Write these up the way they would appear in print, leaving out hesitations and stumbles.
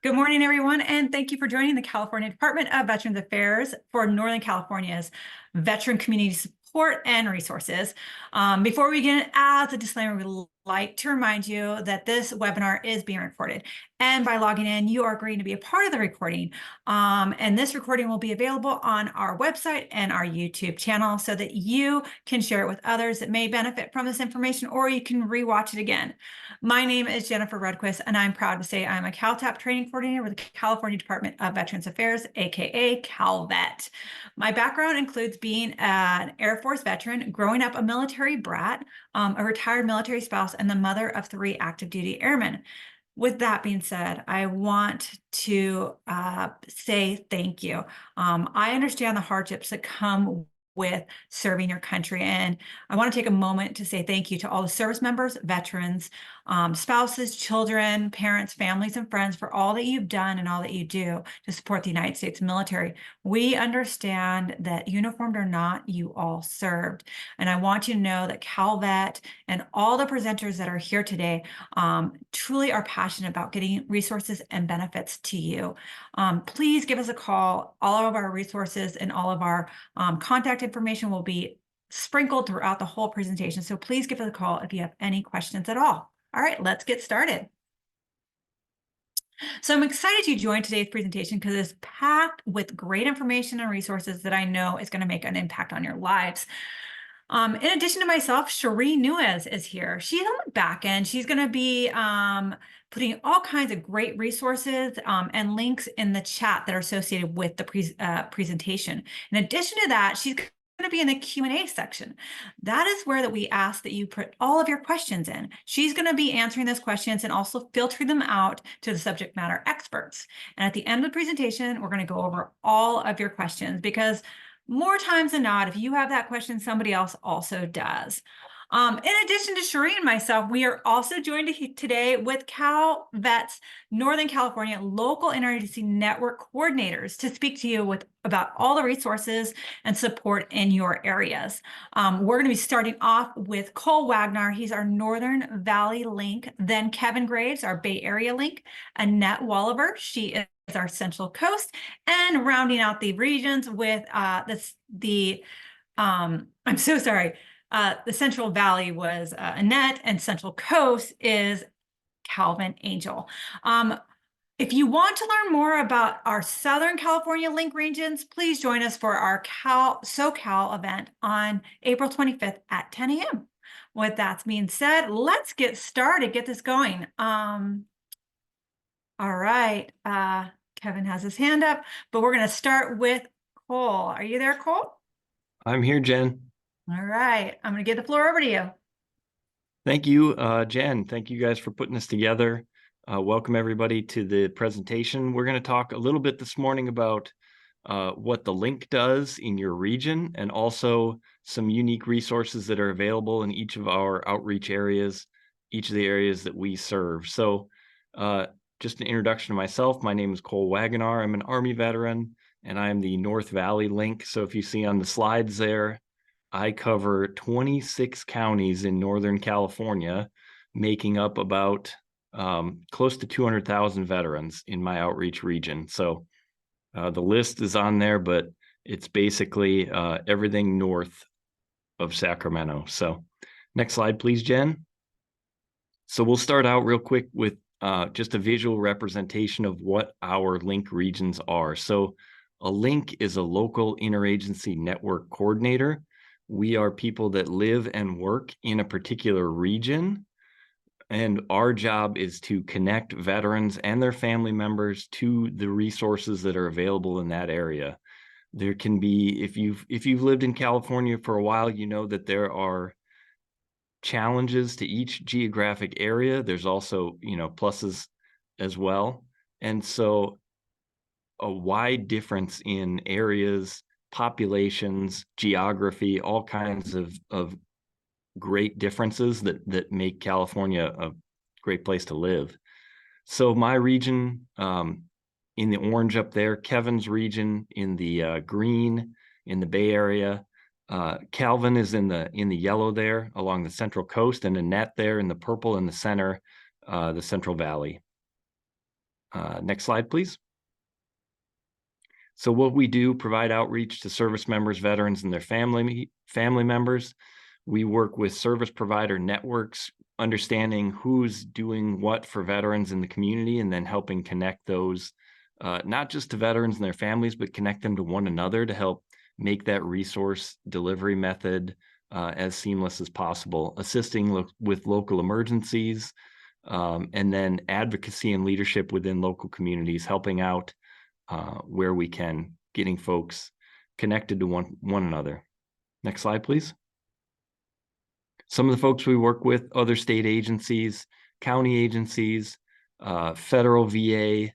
Good morning, everyone, and thank you for joining the California Department of Veterans Affairs for Northern California's Veteran Community Support and Resources. Before we begin, as a disclaimer, we'd like to remind you that this webinar is being recorded. And by logging in, you are agreeing to be a part of the recording. And this recording will be available on our website and our YouTube channel so that you can share it with others that may benefit from this information, or you can rewatch it again. My name is Jennifer Rudquist, and I'm proud to say I'm a CalTAP training coordinator with the California Department of Veterans Affairs, aka CalVet. My background includes being an Air Force veteran, growing up a military brat, a retired military spouse, and the mother of 3 active duty airmen. With that being said, I want to say thank you. I understand the hardships that come with serving your country, and I want to take a moment to say thank you to all the service members, veterans, spouses, children, parents, families, and friends for all that you've done and all that you do to support the United States military. We understand that uniformed or not, you all served. And I want you to know that CalVet and all the presenters that are here today truly are passionate about getting resources and benefits to you. Please give us a call. All of our resources and all of our contact information will be sprinkled throughout the whole presentation. So please give us a call if you have any questions at all. All right, let's get started. So I'm excited you joined today's presentation because it's packed with great information and resources that I know is going to make an impact on your lives. In addition to myself, Cherie Nuez is here. She's on the back end. She's going to be putting all kinds of great resources and links in the chat that are associated with the presentation. In addition to that, she's going to be in the Q&A section. That is where we ask that you put all of your questions in. She's going to be answering those questions and also filtering them out to the subject matter experts. And at the end of the presentation, we're going to go over all of your questions because more times than not, if you have that question, somebody else also does. In addition to Cherie and myself, we are also joined today with CalVet's Northern California Local Interagency Network Coordinators to speak to you about all the resources and support in your areas. We're going to be starting off with Cole Wagner. He's our Northern Valley link. Then Kevin Graves, our Bay Area link. Annette Walliver, she is our Central Coast, and rounding out the regions with the Central Valley was Annette, and Central Coast is Calvin Angel. If you want to learn more about our Southern California link regions, please join us for our SoCal event on April 25th at 10 a.m. With that being said, let's get started, get this going. All right, Kevin has his hand up, but we're going to start with Cole. Are you there, Cole? I'm here, Jen. All right, I'm going to give the floor over to you. Thank you, Jen. Thank you guys for putting this together. Welcome everybody to the presentation. We're going to talk a little bit this morning about what the link does in your region and also some unique resources that are available in each of our outreach areas, each of the areas that we serve. So just an introduction to myself. My name is Cole Wagner. I'm an Army veteran, and I'm the North Valley link. So if you see on the slides there, I cover 26 counties in Northern California, making up about close to 200,000 veterans in my outreach region. So the list is on there, but it's basically everything north of Sacramento. So next slide, please, Jen. So we'll start out real quick with just a visual representation of what our link regions are. So a link is a local interagency network coordinator. We are people that live and work in a particular region, and our job is to connect veterans and their family members to the resources that are available in that area. There can be, if you've lived in California for a while, you know that there are challenges to each geographic area. There's also, pluses as well. And so a wide difference in areas, populations, geography, all kinds of great differences that make California a great place to live. So my region in the orange up there, Kevin's region in the green in the Bay Area, Calvin is in the yellow there along the Central Coast, and Annette there in the purple in the center, the Central Valley. Next slide, please. So what we do, provide outreach to service members, veterans, and their family members. We work with service provider networks, understanding who's doing what for veterans in the community, and then helping connect those, not just to veterans and their families, but connect them to one another to help make that resource delivery method as seamless as possible, assisting with local emergencies, and then advocacy and leadership within local communities, helping out where we can, getting folks connected to one another. Next slide, please. Some of the folks we work with, other state agencies, county agencies, federal VA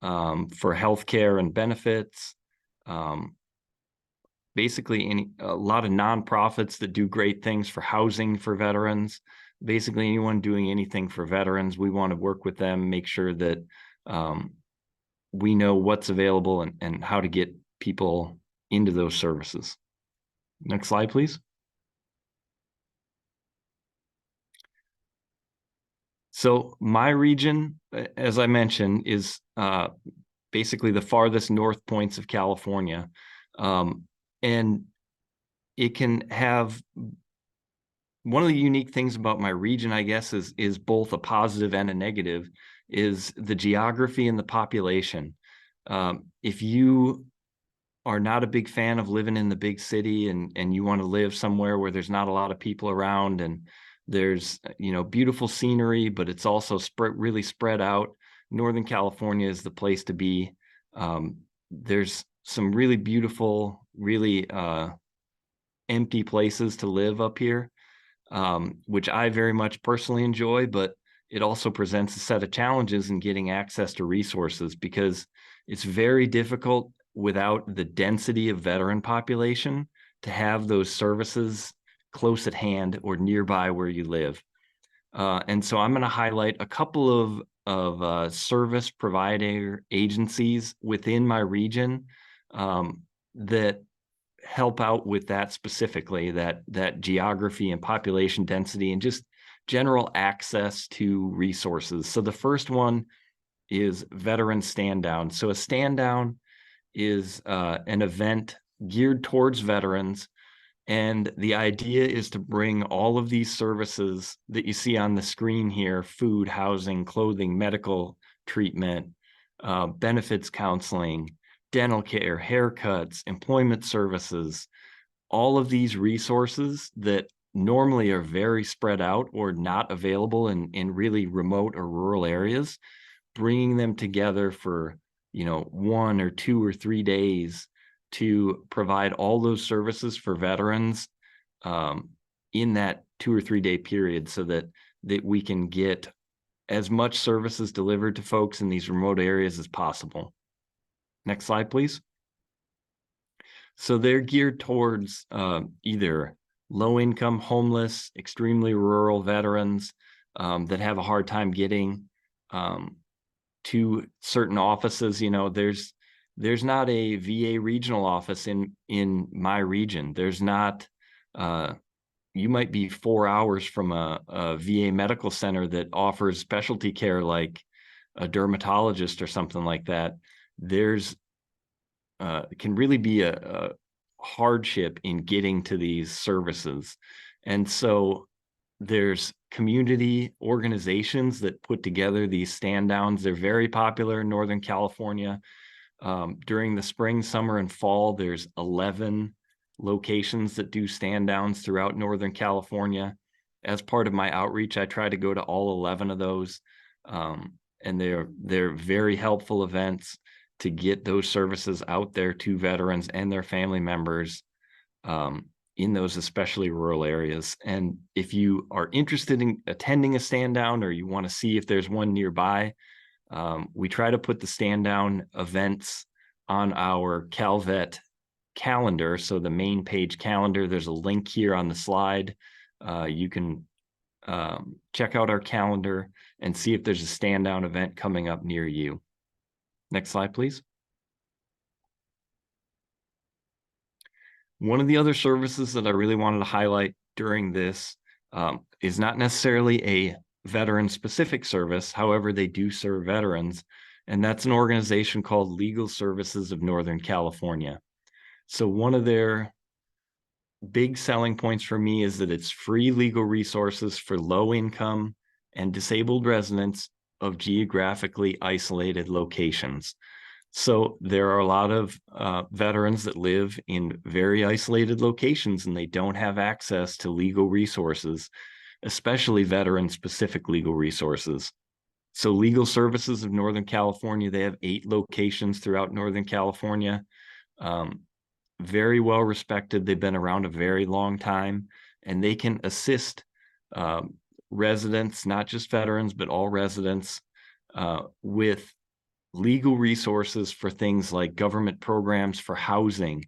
for healthcare and benefits, basically a lot of nonprofits that do great things for housing for veterans. Basically anyone doing anything for veterans, we want to work with them, make sure that we know what's available and how to get people into those services. Next slide, please. So my region, as I mentioned, is basically the farthest north points of California. And it can have, one of the unique things about my region, I guess, is both a positive and a negative, is the geography and the population. If you are not a big fan of living in the big city and you want to live somewhere where there's not a lot of people around and there's, beautiful scenery, but it's also really spread out, Northern California is the place to be. There's some really beautiful, really empty places to live up here, which I very much personally enjoy, but it also presents a set of challenges in getting access to resources because it's very difficult without the density of veteran population to have those services close at hand or nearby where you live. And so I'm going to highlight a couple of service provider agencies within my region that help out with that specifically, that geography and population density and just general access to resources. So the first one is Veteran Stand Down. So a stand down is an event geared towards veterans. And the idea is to bring all of these services that you see on the screen here, food, housing, clothing, medical treatment, benefits counseling, dental care, haircuts, employment services, all of these resources that normally are very spread out or not available in really remote or rural areas, bringing them together for, 1 or 2 or 3 days to provide all those services for veterans in that 2 or 3 day period so that we can get as much services delivered to folks in these remote areas as possible. Next slide, please. So they're geared towards either low-income, homeless, extremely rural veterans that have a hard time getting to certain offices. There's not a VA regional office in my region. There's not, you might be 4 hours from a VA medical center that offers specialty care like a dermatologist or something like that. There's can really be a hardship in getting to these services. And so there's community organizations that put together these stand downs. They're very popular in Northern California. During the spring, summer, and fall, there's 11 locations that do stand downs throughout Northern California. As part of my outreach, I try to go to all 11 of those. And they're very helpful events to get those services out there to veterans and their family members in those especially rural areas. And if you are interested in attending a stand down or you want to see if there's one nearby, we try to put the stand down events on our Calvet calendar. So the main page calendar, there's a link here on the slide. You can check out our calendar and see if there's a stand down event coming up near you. Next slide, please. One of the other services that I really wanted to highlight during this is not necessarily a veteran-specific service. However, they do serve veterans, and that's an organization called Legal Services of Northern California. So one of their big selling points for me is that it's free legal resources for low income and disabled residents of geographically isolated locations. So there are a lot of veterans that live in very isolated locations and they don't have access to legal resources, especially veteran-specific legal resources. So Legal Services of Northern California, they have 8 locations throughout Northern California. Very well respected. They've been around a very long time, and they can assist residents, not just veterans, but all residents with legal resources for things like government programs for housing,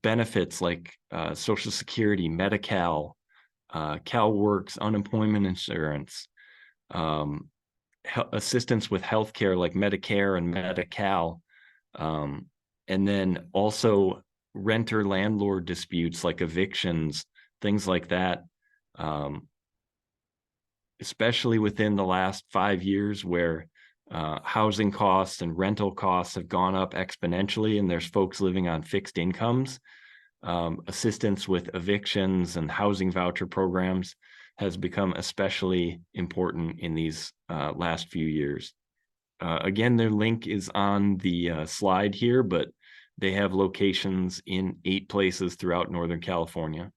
benefits like Social Security, Medi-Cal, CalWorks, unemployment insurance, assistance with healthcare like Medicare and Medi-Cal, and then also renter-landlord disputes like evictions, things like that, especially within the last 5 years where housing costs and rental costs have gone up exponentially and there's folks living on fixed incomes. Assistance with evictions and housing voucher programs has become especially important in these last few years. Again, their link is on the slide here, but they have locations in 8 places throughout Northern California.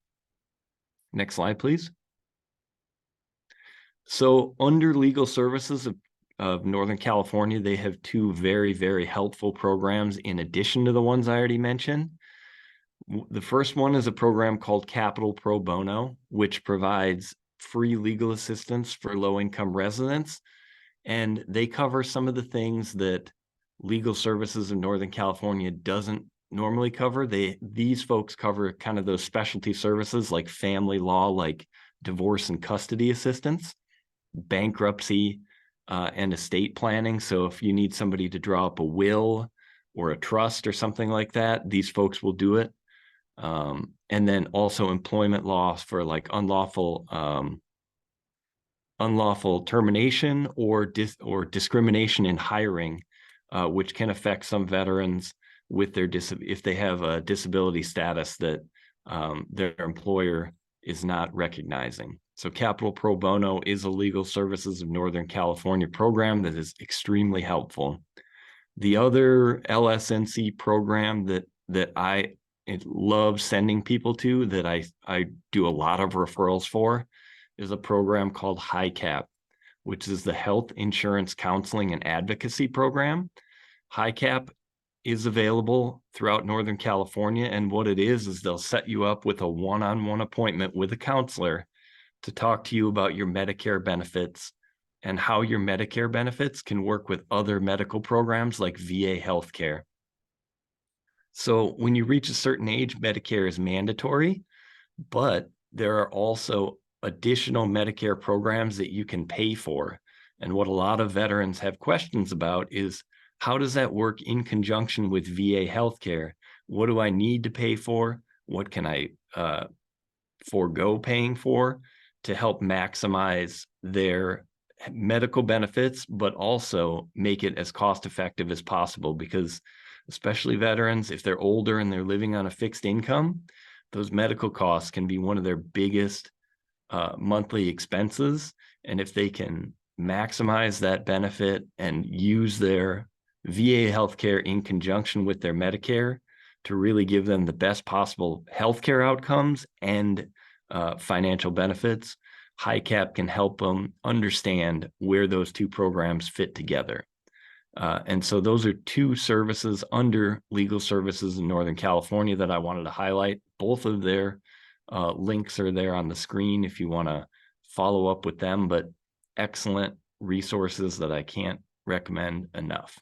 Next slide, please. So under Legal Services of Northern California, they have 2 very, very helpful programs in addition to the ones I already mentioned. The first one is a program called Capital Pro Bono, which provides free legal assistance for low-income residents. And they cover some of the things that Legal Services of Northern California doesn't normally cover. These folks cover kind of those specialty services like family law, like divorce and custody assistance, bankruptcy, and estate planning. So if you need somebody to draw up a will or a trust or something like that, these folks will do it. And then also employment law for like unlawful termination or discrimination in hiring, which can affect some veterans with their if they have a disability status that their employer is not recognizing. So Capital Pro Bono is a Legal Services of Northern California program that is extremely helpful. The other LSNC program that I love sending people to, that I do a lot of referrals for, is a program called CalTAP, which is the Health Insurance Counseling and Advocacy Program. CalTAP is available throughout Northern California, and what it is they'll set you up with a one-on-one appointment with a counselor to talk to you about your Medicare benefits and how your Medicare benefits can work with other medical programs like VA healthcare. So when you reach a certain age, Medicare is mandatory, but there are also additional Medicare programs that you can pay for. And what a lot of veterans have questions about is, how does that work in conjunction with VA healthcare? What do I need to pay for? What can I forego paying for to help maximize their medical benefits, but also make it as cost effective as possible? Because especially veterans, if they're older and they're living on a fixed income, those medical costs can be one of their biggest monthly expenses. And if they can maximize that benefit and use their VA healthcare in conjunction with their Medicare to really give them the best possible healthcare outcomes and financial benefits, CalTAP can help them understand where those 2 programs fit together. And so those are 2 services under Legal Services in Northern California that I wanted to highlight. Both of their links are there on the screen if you want to follow up with them, but excellent resources that I can't recommend enough.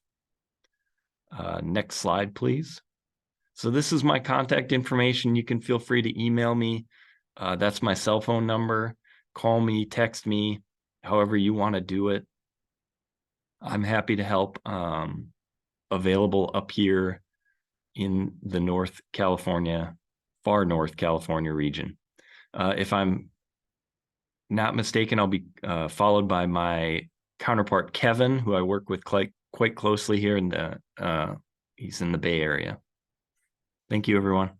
Next slide, please. So this is my contact information. You can feel free to email me. That's my cell phone number. Call me, text me, however you want to do it. I'm happy to help. Available up here in the far North California region. If I'm not mistaken, I'll be followed by my counterpart, Kevin, who I work with quite closely here in he's in the Bay Area. Thank you, everyone.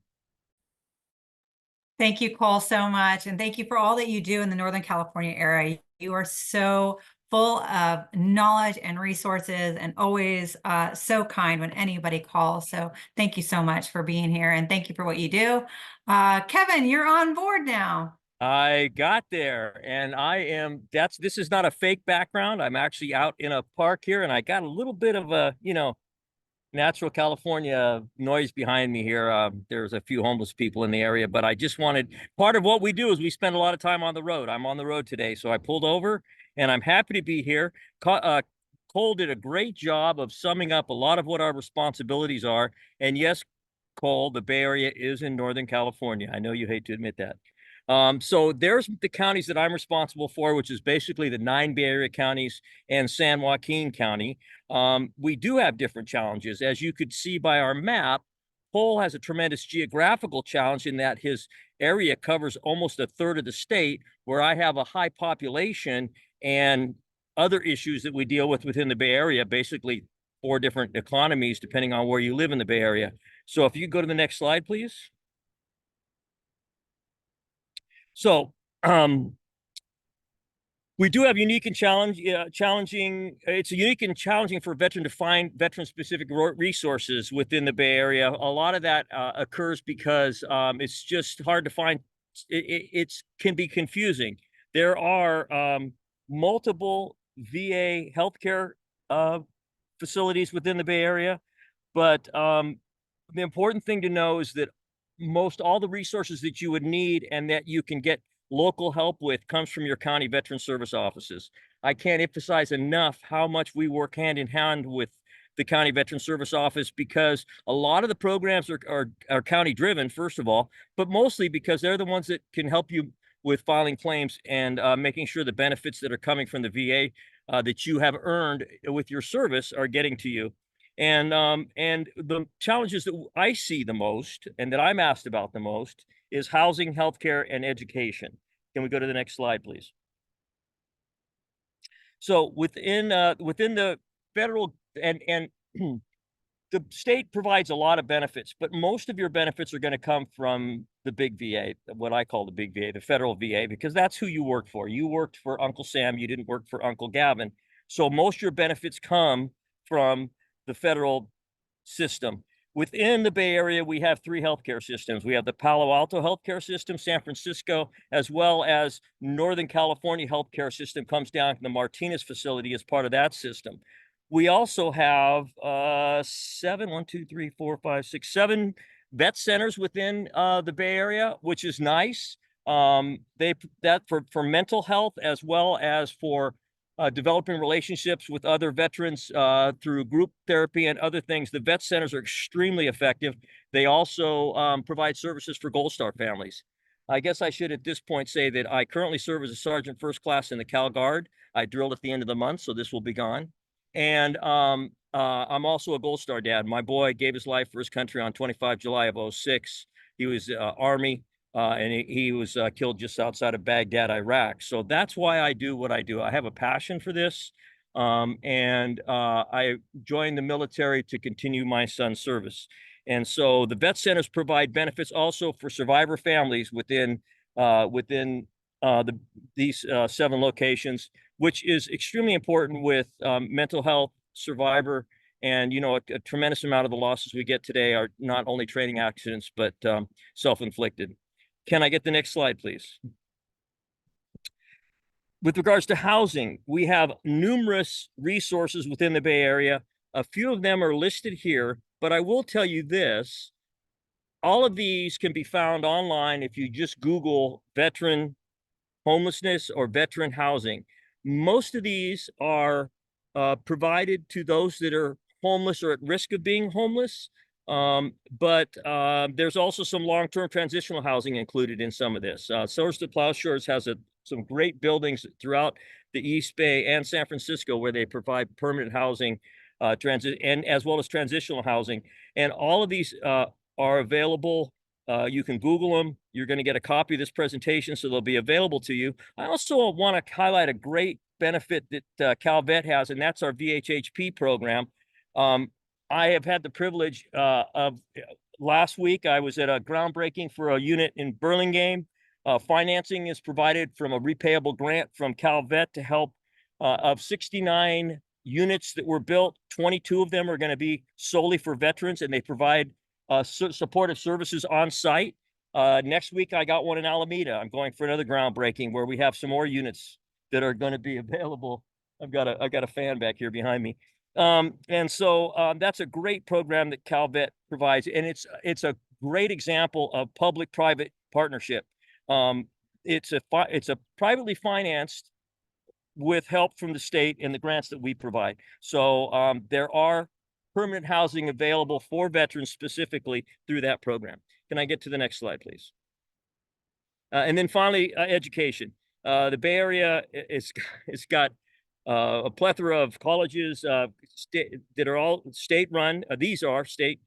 Thank you, Cole, so much. And thank you for all that you do in the Northern California area. You are so full of knowledge and resources and always so kind when anybody calls. So thank you so much for being here and thank you for what you do. Kevin, you're on board now. I got there and this is not a fake background. I'm actually out in a park here and I got a little bit of a, natural California noise behind me here. There's a few homeless people in the area, but I just wanted, part of what we do is we spend a lot of time on the road. I'm on the road today, so I pulled over and I'm happy to be here. Cole did a great job of summing up a lot of what our responsibilities are. And yes, Cole, the Bay Area is in Northern California. I know you hate to admit that. So there's the counties that I'm responsible for, which is basically the 9 Bay Area counties and San Joaquin County. We do have different challenges. As you could see by our map, Cole has a tremendous geographical challenge in that his area covers almost a third of the state, where I have a high population and other issues that we deal with within the Bay Area, basically 4 different economies, depending on where you live in the Bay Area. So if you go to the next slide, please. So we do have unique and challenging. It's unique and challenging for a veteran to find veteran-specific resources within the Bay Area. A lot of that occurs because it's just hard to find. It can be confusing. There are multiple VA healthcare facilities within the Bay Area, but the important thing to know is that most all the resources that you would need and that you can get local help with comes from your county veteran service offices. I can't emphasize enough how much we work hand in hand with the county veteran service office, because a lot of the programs are county driven, first of all, but mostly because they're the ones that can help you with filing claims and making sure the benefits that are coming from the VA that you have earned with your service are getting to you. And the challenges that I see the most and that I'm asked about the most is housing, healthcare, and education. Can we go to the next slide, please? So within the federal and the state provides a lot of benefits, but most of your benefits are going to come from the big VA, what I call the big VA, the federal VA, because that's who you work for. You worked for Uncle Sam, you didn't work for Uncle Gavin. So most of your benefits come from the federal system. Within the Bay Area, we have 3 healthcare systems. We have the Palo Alto healthcare system, San Francisco, as well as Northern California healthcare system comes down to the Martinez facility as part of that system. We also have 7 vet centers within the Bay Area, which is nice. That for mental health as well as for developing relationships with other veterans through group therapy and other things. The vet centers are extremely effective. They also provide services for Gold Star families. I guess I should at this point say that I currently serve as a Sergeant First Class in the Cal Guard. I drilled at the end of the month, so this will be gone. And I'm also a Gold Star dad. My boy gave his life for his country on 25 July of 06. He was Army, and he was killed just outside of Baghdad, Iraq. So that's why I do what I do. I have a passion for this, and I joined the military to continue my son's service. And so the vet centers provide benefits also for survivor families within these 7 locations, which is extremely important with mental health, survivor, and a tremendous amount of the losses we get today are not only training accidents but self-inflicted. Can I get the next slide, please? With regards to housing, we have numerous resources within the Bay Area. A few of them are listed here, but I will tell you this. All of these can be found online if you just Google veteran homelessness or veteran housing. Most of these are provided to those that are homeless or at risk of being homeless. But there's also some long-term transitional housing included in some of this. Swords to Plowshares has some great buildings throughout the East Bay and San Francisco where they provide permanent housing, and as well as transitional housing. And all of these are available. You can Google them. You're going to get a copy of this presentation, so they'll be available to you. I also want to highlight a great benefit that CalVet has, and that's our VHHP program. I have had the privilege of last week, I was at a groundbreaking for a unit in Burlingame. Financing is provided from a repayable grant from CalVet to help of 69 units that were built. 22 of them are going to be solely for veterans, and they provide supportive services on site. Next week, I got one in Alameda. I'm going for another groundbreaking where we have some more units that are going to be available. I've got a fan back here behind me. And so that's a great program that CalVet provides, and it's a great example of public-private partnership. It's a privately financed with help from the state and the grants that we provide. So there are permanent housing available for veterans specifically through that program. Can I get to the next slide, please? And then finally, education. The Bay Area it's got a plethora of colleges that are all state-run. These are state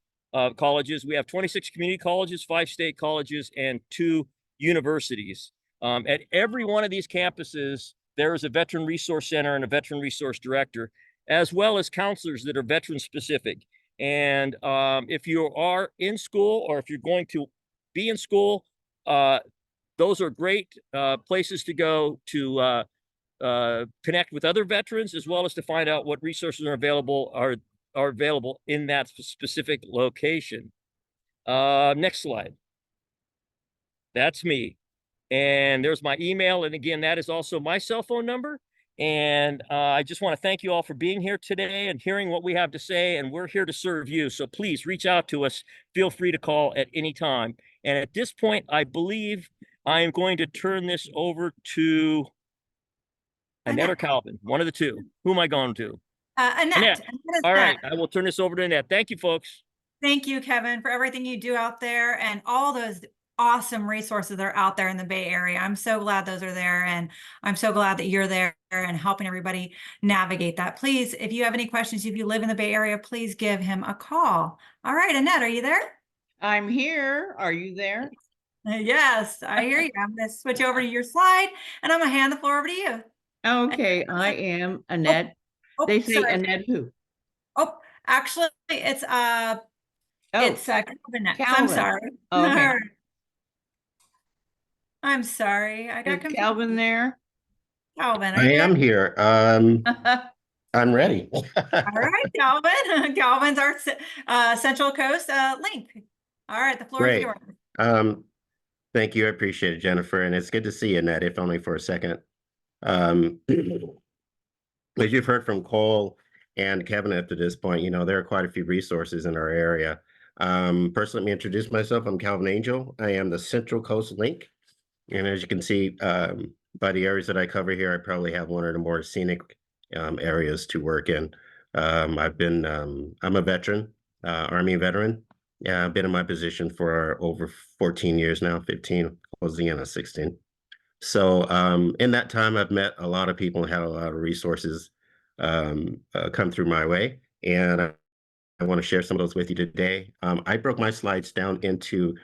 colleges. We have 26 community colleges, 5 state colleges, and 2 universities. At every one of these campuses, there is a veteran resource center and a veteran resource director, as well as counselors that are veteran specific. And if you are in school, or if you're going to be in school, those are great places to go to connect with other veterans, as well as to find out what resources are available in that specific location. Next slide. That's me. And there's my email. And again, that is also my cell phone number. And I just want to thank you all for being here today and hearing what we have to say. And we're here to serve you. So please reach out to us. Feel free to call at any time. And at this point, I believe I am going to turn this over to Annette or Calvin, one of the two. Who am I going to? Annette. Annette. All right, I will turn this over to Annette. Thank you, folks. Thank you, Kevin, for everything you do out there and all those awesome resources that are out there in the Bay Area. I'm so glad those are there, and I'm so glad that you're there and helping everybody navigate that. Please, if you have any questions, if you live in the Bay Area, please give him a call. All right, Annette, are you there? I'm here. Are you there? Yes, I hear you. I'm going to switch over to your slide, and I'm going to hand the floor over to you. Okay, I am Annette. They say sorry. Annette who? Oh, actually, it's Calvin next. I'm Calvin. sorry. Okay. I'm sorry. I got Is confused. Calvin there? Calvin, are I you there? am here. I'm ready. All right, Calvin. Calvin's our Central Coast link. All right, the floor is Great. yours. Thank you. I appreciate it, Jennifer. And it's good to see you, Annette, if only for a second. As you've heard from Cole and Kevin up to this point, there are quite a few resources in our area. First, let me introduce myself. I'm Calvin Angel. I am the Central Coast Link. And as you can see by the areas that I cover here, I probably have one of the more scenic areas to work in. I'm a veteran, Army veteran. I've been in my position for over 14 years now, 15, closing in on 16. So in that time, I've met a lot of people and had a lot of resources come through my way. And I want to share some of those with you today. I broke my slides down into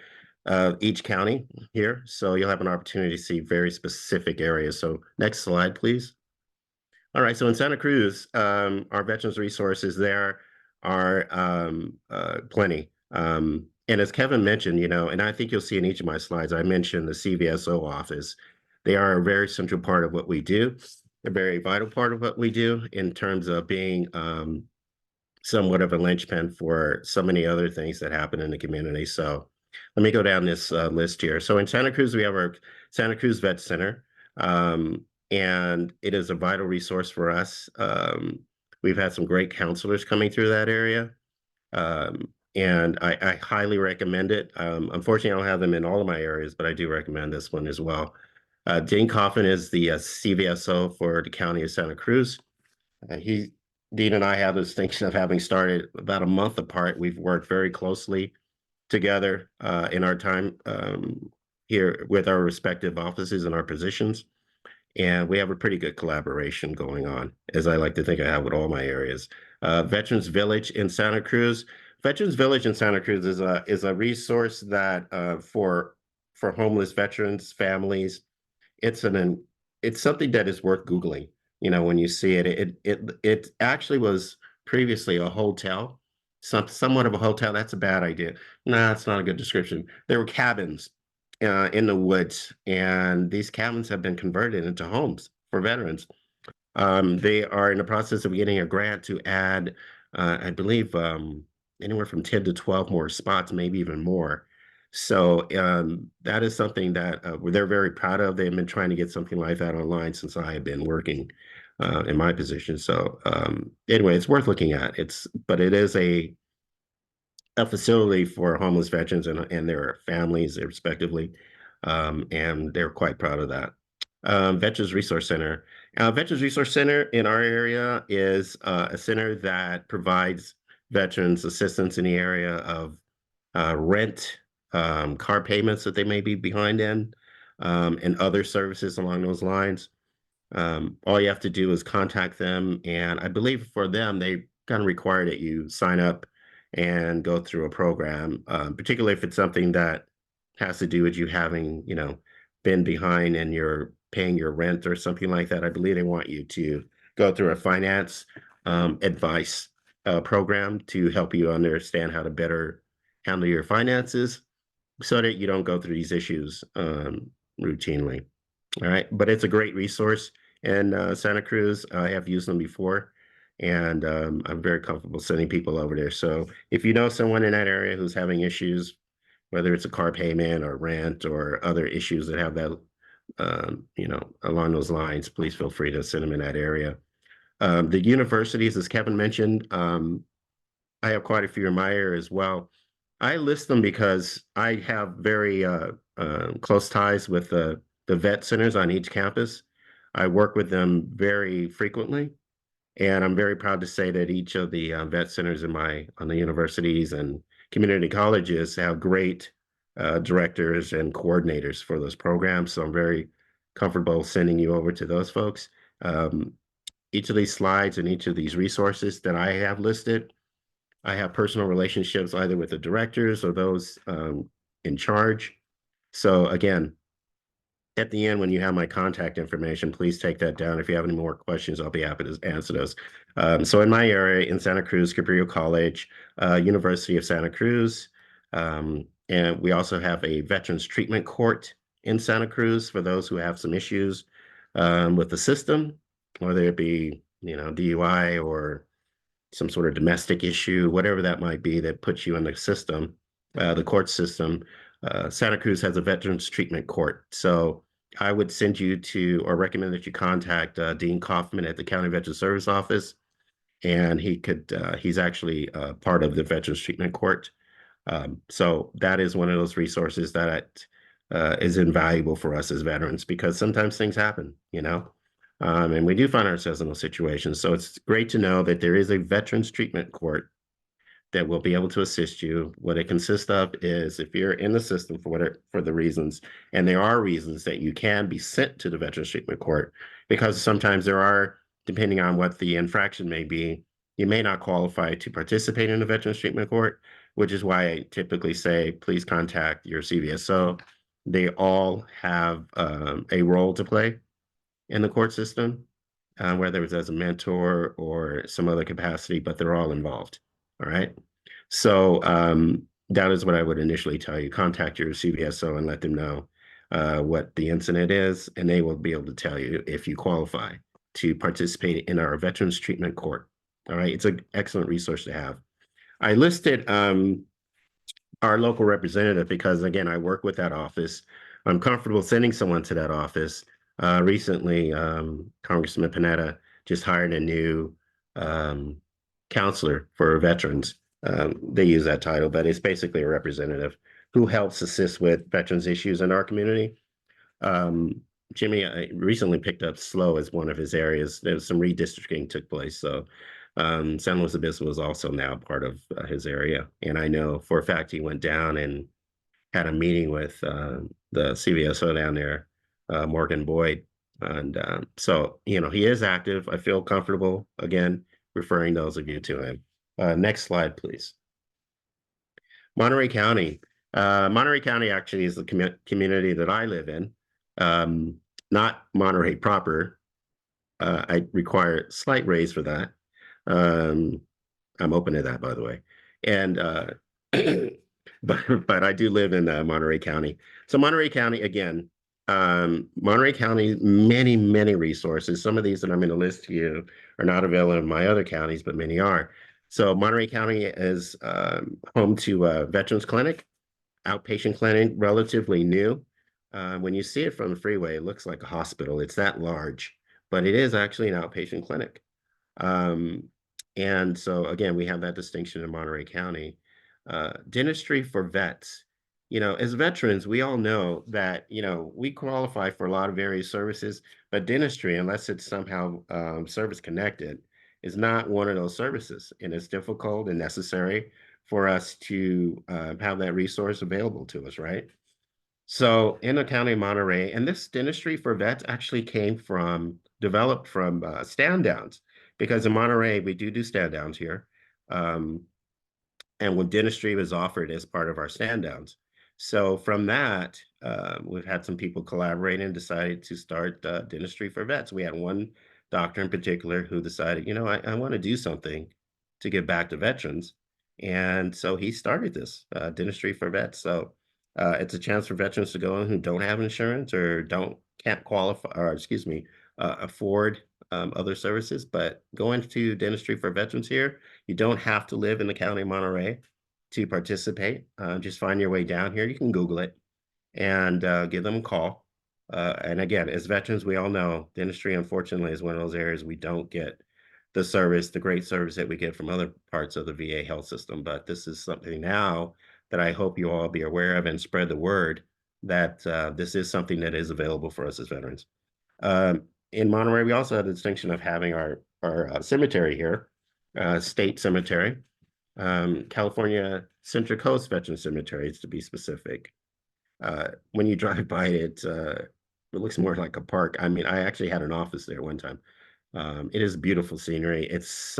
each county here, so you'll have an opportunity to see very specific areas. So next slide, please. All right, so in Santa Cruz, our veterans resources there are plenty. And as Kevin mentioned, and I think you'll see in each of my slides, I mentioned the CVSO office. They are a very central part of what we do, a very vital part of what we do in terms of being somewhat of a linchpin for so many other things that happen in the community. So let me go down this list here. So in Santa Cruz, we have our Santa Cruz Vet Center, and it is a vital resource for us. We've had some great counselors coming through that area, and I highly recommend it. Unfortunately, I don't have them in all of my areas, but I do recommend this one as well. Dean Coffin is the CVSO for the County of Santa Cruz. Dean and I have the distinction of having started about a month apart. We've worked very closely together in our time here with our respective offices and our positions. And we have a pretty good collaboration going on, as I like to think I have with all my areas. Veterans Village in Santa Cruz. Veterans Village in Santa Cruz is a resource that for homeless veterans, families, it's something that is worth Googling. you know, when you see it. It actually was previously a hotel, somewhat of a hotel. That's a bad idea. No, that's not a good description. There were cabins in the woods, and these cabins have been converted into homes for veterans. They are in the process of getting a grant to add, I believe, anywhere from 10 to 12 more spots, maybe even more. So that is something that they're very proud of. They've been trying to get something like that online since I have been working in my position. So anyway, it's worth looking at. But it is a facility for homeless veterans and their families, respectively, and they're quite proud of that. Veterans Resource Center. Veterans Resource Center in our area is a center that provides veterans assistance in the area of rent, car payments that they may be behind in, and other services along those lines. All you have to do is contact them, and I believe for them, they kind of require that you sign up and go through a program, particularly if it's something that has to do with you having, you know, been behind and you're paying your rent or something like that. I believe they want you to go through a finance advice program to help you understand how to better handle your finances so that you don't go through these issues routinely. All right, but it's a great resource. And Santa Cruz, I have used them before, and I'm very comfortable sending people over there. So if you know someone in that area who's having issues, whether it's a car payment or rent or other issues that have that, you know, along those lines, please feel free to send them in that area. The universities, as Kevin mentioned, I have quite a few in my area as well. I list them because I have very close ties with the vet centers on each campus. I work with them very frequently, and I'm very proud to say that each of the vet centers on the universities and community colleges have great directors and coordinators for those programs. So I'm very comfortable sending you over to those folks. Each of these slides and each of these resources that I have listed, I have personal relationships either with the directors or those in charge. So again, at the end, when you have my contact information, please take that down. If you have any more questions, I'll be happy to answer those. So in my area, in Santa Cruz, Cabrillo College, University of Santa Cruz, and we also have a Veterans Treatment Court in Santa Cruz for those who have some issues with the system, whether it be, you know, DUI or some sort of domestic issue, whatever that might be that puts you in the system, the court system. Santa Cruz has a Veterans Treatment Court. So I would send you to, or recommend that you contact Dean Kaufman at the County Veterans Service Office, and he's actually part of the Veterans Treatment Court. So that is one of those resources that is invaluable for us as veterans, because sometimes things happen, you know, and we do find ourselves in those situations. So it's great to know that there is a Veterans Treatment Court that will be able to assist you. What it consists of is, if you're in the system for the reasons, and there are reasons that you can be sent to the Veterans Treatment Court, because sometimes there are, depending on what the infraction may be, you may not qualify to participate in the Veterans Treatment Court, which is why I typically say, please contact your CVSO. They all have a role to play in the court system, whether it's as a mentor or some other capacity, but they're all involved. All right. So that is what I would initially tell you. Contact your CVSO and let them know what the incident is, and they will be able to tell you if you qualify to participate in our Veterans Treatment Court. All right. It's an excellent resource to have. I listed our local representative because, again, I work with that office. I'm comfortable sending someone to that office. Recently, Congressman Panetta just hired a new counselor for veterans. They use that title, but it's basically a representative who helps assist with veterans issues in our community. Jimmy recently picked up SLO as one of his areas. There was some redistricting took place, so San Luis Obispo was also now part of his area. And I know for a fact he went down and had a meeting with the CVSO down there, Morgan Boyd. And so, you know, he is active. I feel comfortable, again, referring those of you to him. Next slide, please. Monterey County. Monterey County actually is the community that I live in, not Monterey proper. I require slight raise for that. Um, I'm open to that, by the way. And but I do live in Monterey County. So Monterey County, again, Monterey County, many resources. Some of these that I'm going to list to you are not available in my other counties, but many are. So Monterey County is home to a Veterans Clinic, outpatient clinic, relatively new. When you see it from the freeway, it looks like a hospital. It's that large, but it is actually an outpatient clinic. Um, and so again, we have that distinction in Monterey County. Dentistry for vets. You know, as veterans, we all know that, you know, we qualify for a lot of various services, but dentistry, unless it's somehow service connected, is not one of those services. And it's difficult and necessary for us to have that resource available to us, right? So in the county of Monterey, and this dentistry for vets actually developed from stand downs, because in Monterey, we do stand downs here. Um, and when dentistry was offered as part of our stand downs. So from that, we've had some people collaborate and decided to start dentistry for vets. We had one doctor in particular who decided, you know, I want to do something to give back to veterans. And so he started this dentistry for vets. So it's a chance for veterans to go in who don't have insurance or can't qualify, or excuse me, afford other services, but go into dentistry for veterans here. You don't have to live in the county of Monterey to participate. Just find your way down here. You can Google it and give them a call. And again, as veterans, we all know dentistry, unfortunately, is one of those areas we don't get the great service that we get from other parts of the VA health system. But this is something now that I hope you all be aware of and spread the word that this is something that is available for us as veterans. In Monterey, we also have the distinction of having our cemetery here, state cemetery, California Central Coast Veterans Cemeteries, to be specific. When you drive by it, it looks more like a park. I mean, I actually had an office there one time. It is beautiful scenery. It's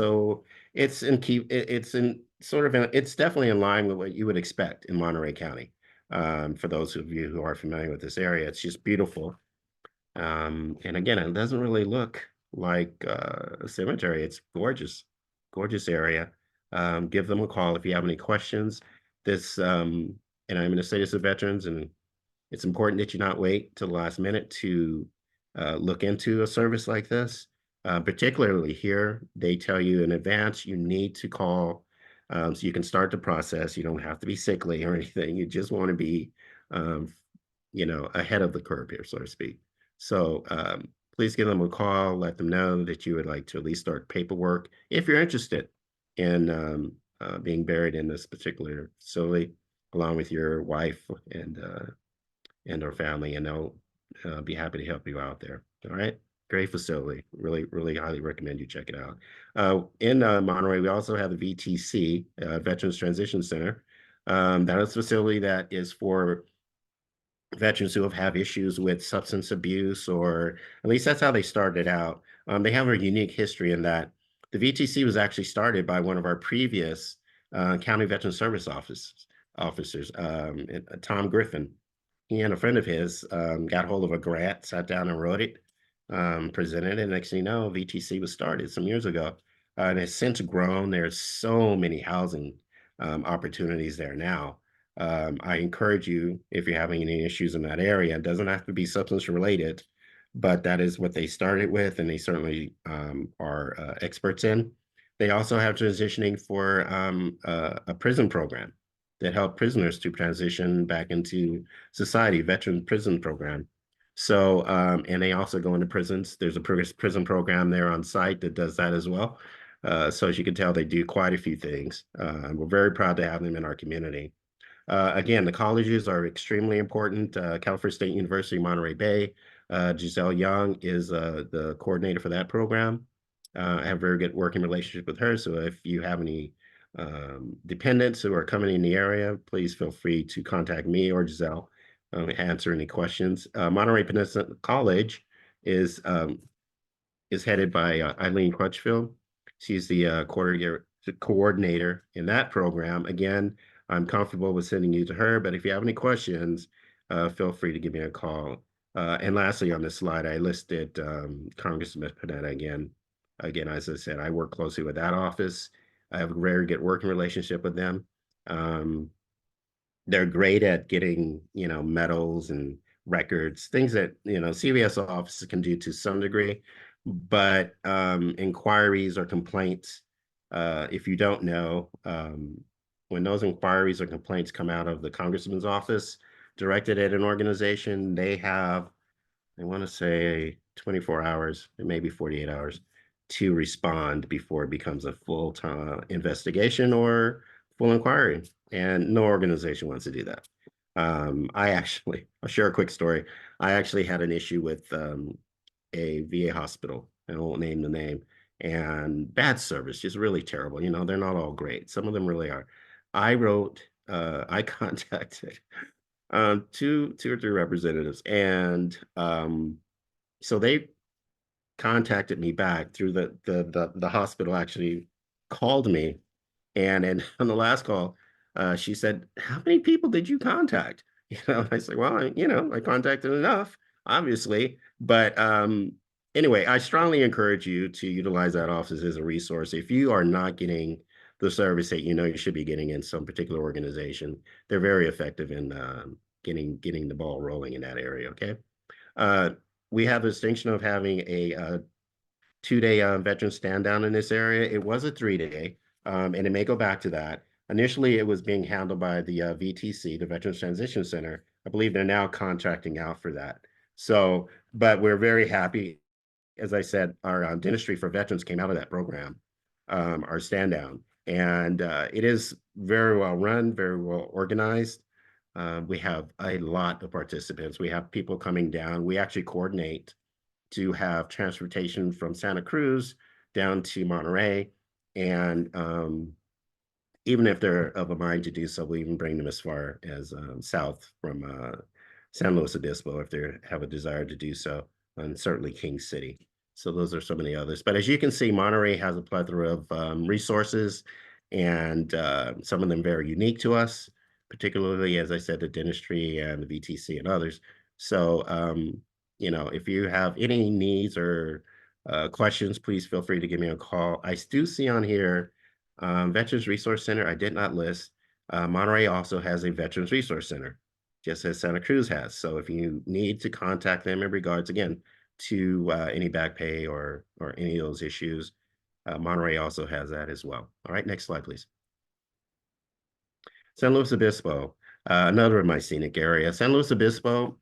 definitely in line with what you would expect in Monterey County. For those of you who are familiar with this area, it's just beautiful. And again, it doesn't really look like a cemetery. It's gorgeous area. Give them a call if you have any questions. And I'm going to say this to veterans, and it's important that you not wait till the last minute to look into a service like this. Particularly here, they tell you in advance you need to call so you can start the process. You don't have to be sickly or anything. You just want to be, um, ahead of the curve here, so to speak. So please give them a call. Let them know that you would like to at least start paperwork if you're interested in being buried in this particular facility, along with your wife and our family, and they'll be happy to help you out there. All right. Great facility. Really highly recommend you check it out. In Monterey, we also have the VTC, Veterans Transition Center. That is a facility that is for veterans who have issues with substance abuse, or at least that's how they started out. They have a unique history in that the VTC was actually started by one of our previous county veteran service officers, Tom Griffin. He and a friend of his got hold of a grant, sat down and wrote it, presented it. And next thing you know, VTC was started some years ago. And it's since grown. There's so many housing opportunities there now. I encourage you, if you're having any issues in that area, it doesn't have to be substance related, but that is what they started with, and they certainly are experts in. They also have transitioning for a prison program that help prisoners to transition back into society, veteran prison program. So, and they also go into prisons. There's a prison program there on site that does that as well. So as you can tell, they do quite a few things. We're very proud to have them in our community. Again, the colleges are extremely important. California State University, Monterey Bay. Giselle Young is the coordinator for that program. I have a very good working relationship with her. So if you have any dependents who are coming in the area, please feel free to contact me or Giselle, answer any questions. Monterey Peninsula College is headed by Eileen Crutchfield. She's the coordinator in that program. Again, I'm comfortable with sending you to her, but if you have any questions, feel free to give me a call. And lastly, on this slide, I listed Congressman Panetta again. Again, as I said, I work closely with that office. I have a very good working relationship with them. They're great at getting, medals and records, things that, CVS offices can do to some degree, but inquiries or complaints, if you don't know, when those inquiries or complaints come out of the congressman's office directed at an organization, I want to say 24 hours, maybe 48 hours to respond before it becomes a full-time investigation or full inquiry. And no organization wants to do that. I'll share a quick story. I actually had an issue with a VA hospital. I won't name the name. And bad service, just really terrible. They're not all great. Some of them really are. I contacted two or three representatives, and so they contacted me back through the hospital actually called me, and on the last call, she said, "How many people did you contact?" I said, "Well, I contacted enough, obviously." But anyway, I strongly encourage you to utilize that office as a resource. If you are not getting the service that you should be getting in some particular organization, they're very effective in getting the ball rolling in that area. Okay. Uh, we have the distinction of having a 2-day veteran stand down in this area. It was a 3-day, and it may go back to that. Initially, it was being handled by the VTC, the Veterans Transition Center. I believe they're now contracting out for that. So, but we're very happy. As I said, our dentistry for veterans came out of that program, our stand down, and it is very well run, very well organized. We have a lot of participants. We have people coming down. We actually coordinate to have transportation from Santa Cruz down to Monterey. And even if they're of a mind to do so, we even bring them as far as south from San Luis Obispo if they have a desire to do so, and certainly King City. So those are some of the others. But as you can see, Monterey has a plethora of resources, and some of them very unique to us, particularly, as I said, the dentistry and the VTC and others. So, if you have any needs or questions, please feel free to give me a call. I do see on here Veterans Resource Center, I did not list. Monterey also has a Veterans Resource Center, just as Santa Cruz has. So if you need to contact them in regards, again, to any back pay or any of those issues, Monterey also has that as well. All right, next slide, please. San Luis Obispo, another of my scenic area. San Luis Obispo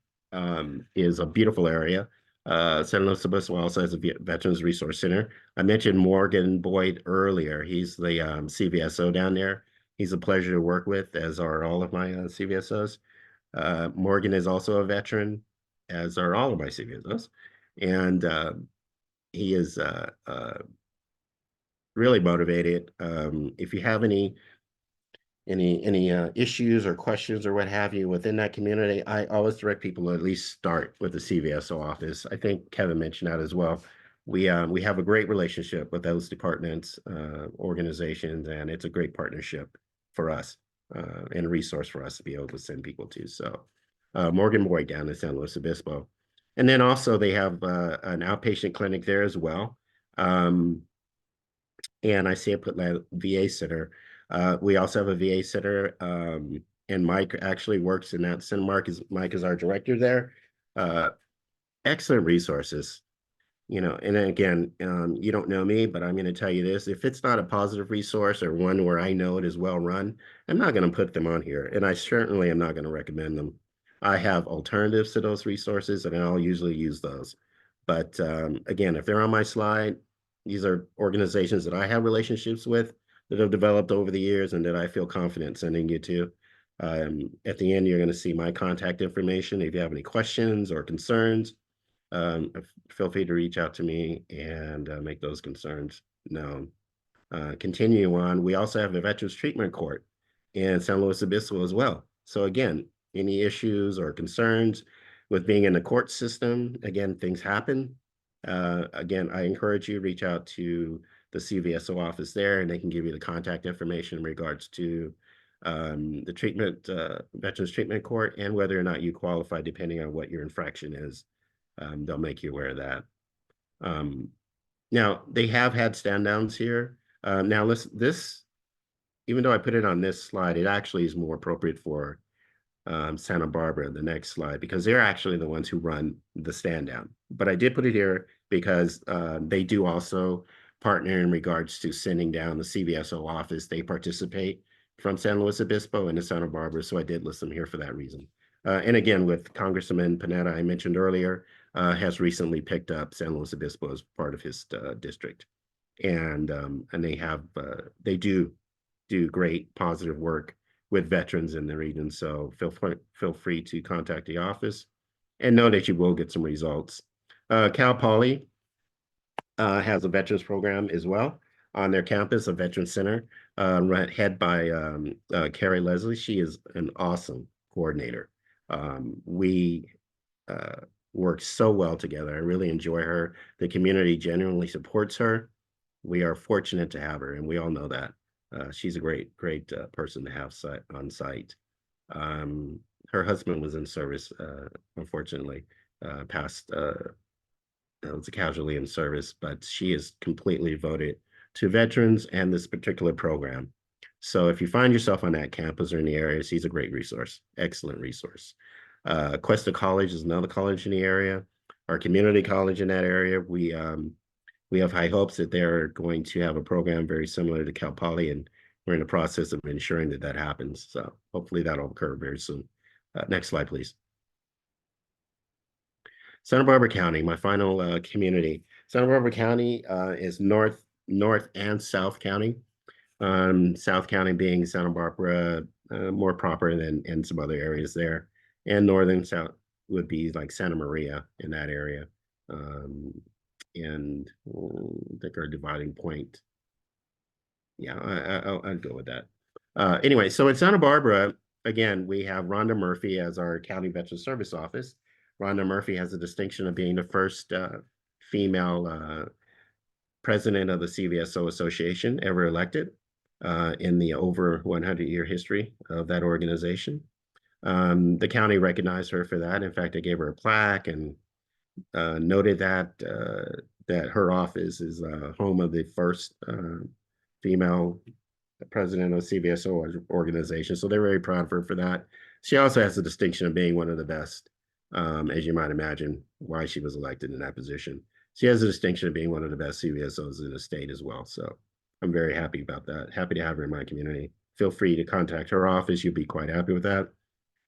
is a beautiful area. San Luis Obispo also has a Veterans Resource Center. I mentioned Morgan Boyd earlier. He's the CVSO down there. He's a pleasure to work with, as are all of my CVSOs. Morgan is also a veteran, as are all of my CVSOs. And he is really motivated. If you have any issues or questions or what have you within that community, I always direct people to at least start with the CVSO office. I think Kevin mentioned that as well. We have a great relationship with those departments, organizations, and it's a great partnership for us and a resource for us to be able to send people to. So Morgan Boyd down in San Luis Obispo. And then also they have an outpatient clinic there as well. And I see I put that VA center. We also have a VA center, and Mike actually works in that center. Mike is our director there. Excellent resources, and then again, you don't know me, but I'm going to tell you this. If it's not a positive resource or one where I know it is well run, I'm not going to put them on here, and I certainly am not going to recommend them. I have alternatives to those resources, and I'll usually use those. But again, if they're on my slide, these are organizations that I have relationships with that have developed over the years and that I feel confident sending you to. At the end, you're going to see my contact information. If you have any questions or concerns, feel free to reach out to me and make those concerns known. Continuing on, we also have a Veterans Treatment Court in San Luis Obispo as well. So again, any issues or concerns with being in the court system, again, things happen. Again, I encourage you to reach out to the CVSO office there, and they can give you the contact information in regards to the treatment, Veterans Treatment Court, and whether or not you qualify, depending on what your infraction is. They'll make you aware of that. Now, they have had stand downs here. Now, this, even though I put it on this slide, it actually is more appropriate for Santa Barbara, the next slide, because they're actually the ones who run the stand down. But I did put it here because they do also partner in regards to sending down the CVSO office. They participate from San Luis Obispo into Santa Barbara, so I did list them here for that reason. And again, with Congressman Panetta, I mentioned earlier, has recently picked up San Luis Obispo as part of his district, and they do great positive work with veterans in the region. So feel free to contact the office and know that you will get some results. Cal Poly has a veterans program as well on their campus, a veterans center, head by Carrie Leslie. She is an awesome coordinator. We work so well together. I really enjoy her. The community genuinely supports her. We are fortunate to have her, and we all know that. She's a great person to have on site. Her husband was in service, unfortunately, passed, was a casualty in service, but she is completely devoted to veterans and this particular program. So if you find yourself on that campus or in the area, she's a great resource, excellent resource. Cuesta College is another college in the area. Our community college in that area, we have high hopes that they're going to have a program very similar to Cal Poly, and we're in the process of ensuring that that happens. So hopefully that'll occur very soon. Next slide, please. Santa Barbara County, my final community. Santa Barbara County is North and South County. South County being Santa Barbara, more proper than in some other areas there. And Northern South would be like Santa Maria in that area. And I think our dividing point. Yeah, I'd go with that. Anyway, so in Santa Barbara, again, we have Rhonda Murphy as our County Veteran Service Office. Rhonda Murphy has the distinction of being the first female president of the CVSO Association ever elected in the over 100-year history of that organization. The county recognized her for that. In fact, they gave her a plaque and noted that her office is home of the first female president of CVSO organization. So they're very proud of her for that. She also has the distinction of being one of the best, as you might imagine, why she was elected in that position. She has the distinction of being one of the best CVSOs in the state as well. So I'm very happy about that. Happy to have her in my community. Feel free to contact her office. You'll be quite happy with that.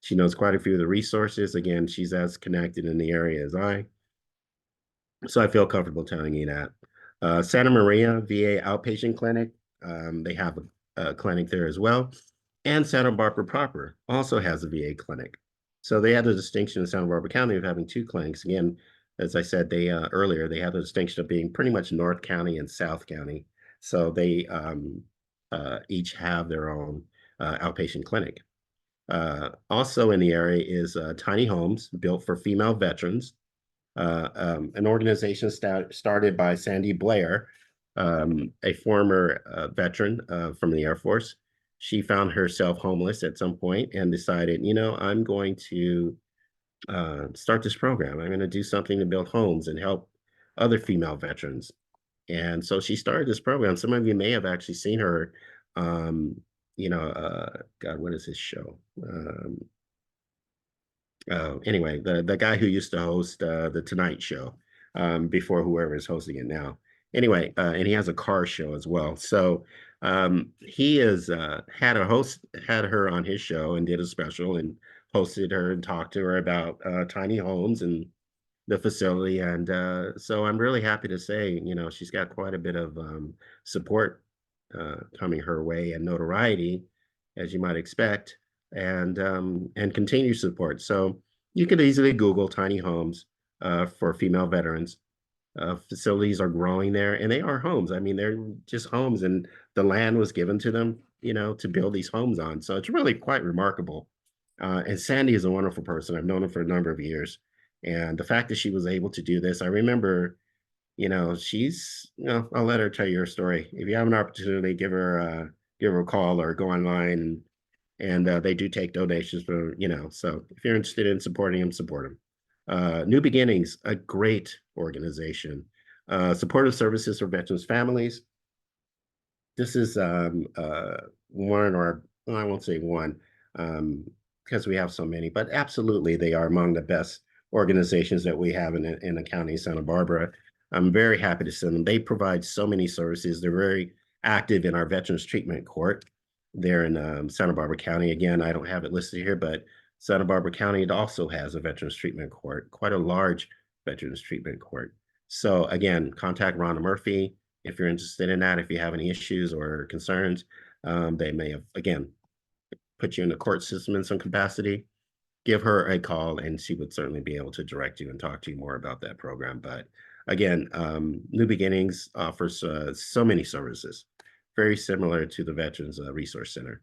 She knows quite a few of the resources. Again, she's as connected in the area as I. So I feel comfortable telling you that. Santa Maria VA Outpatient Clinic, they have a clinic there as well. And Santa Barbara proper also has a VA clinic. So they have the distinction in Santa Barbara County of having two clinics. Again, as I said earlier, they have the distinction of being pretty much North County and South County. So they each have their own outpatient clinic. Also in the area is Tiny Homes, built for female veterans. An organization started by Sandy Blair, a former veteran from the Air Force. She found herself homeless at some point and decided, I'm going to start this program. I'm going to do something to build homes and help other female veterans. And so she started this program. Some of you may have actually seen her, God, what is his show? Anyway, the guy who used to host the Tonight Show before whoever is hosting it now. Anyway, and he has a car show as well. So he has had her on his show and did a special and hosted her and talked to her about tiny homes and the facility. And so I'm really happy to say, she's got quite a bit of support coming her way and notoriety, as you might expect, and continued support. So you could easily Google tiny homes for female veterans. Facilities are growing there, and they are homes. I mean, they're just homes, and the land was given to them, to build these homes on. So it's really quite remarkable. And Sandy is a wonderful person. I've known her for a number of years. And the fact that she was able to do this, I remember, she's, I'll let her tell you her story. If you have an opportunity, give her a call or go online and And they do take donations for, so if you're interested in supporting them, support them. New Beginnings, a great organization. Supportive services for veterans families. This is one, or well, I won't say one, because we have so many, but absolutely they are among the best organizations that we have in the county of Santa Barbara. I'm very happy to send them. They provide so many services. They're very active in our Veterans Treatment Court there in Santa Barbara County. Again, I don't have it listed here, but Santa Barbara County, it also has a Veterans Treatment Court, quite a large Veterans Treatment Court. So again, contact Rhonda Murphy if you're interested in that. If you have any issues or concerns, they may have, again, put you in the court system in some capacity. Give her a call and she would certainly be able to direct you and talk to you more about that program. But again, New Beginnings offers so many services, very similar to the Veterans Resource Center.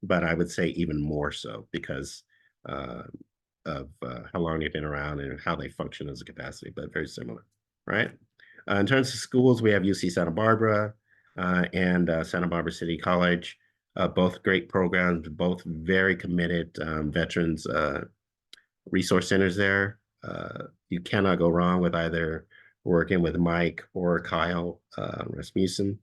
But I would say even more so because of how long they've been around and how they function as a capacity, but very similar, right? In terms of schools, we have UC Santa Barbara and Santa Barbara City College. Both great programs, both very committed veterans resource centers there. You cannot go wrong with either working with Mike or Kyle Rasmussen.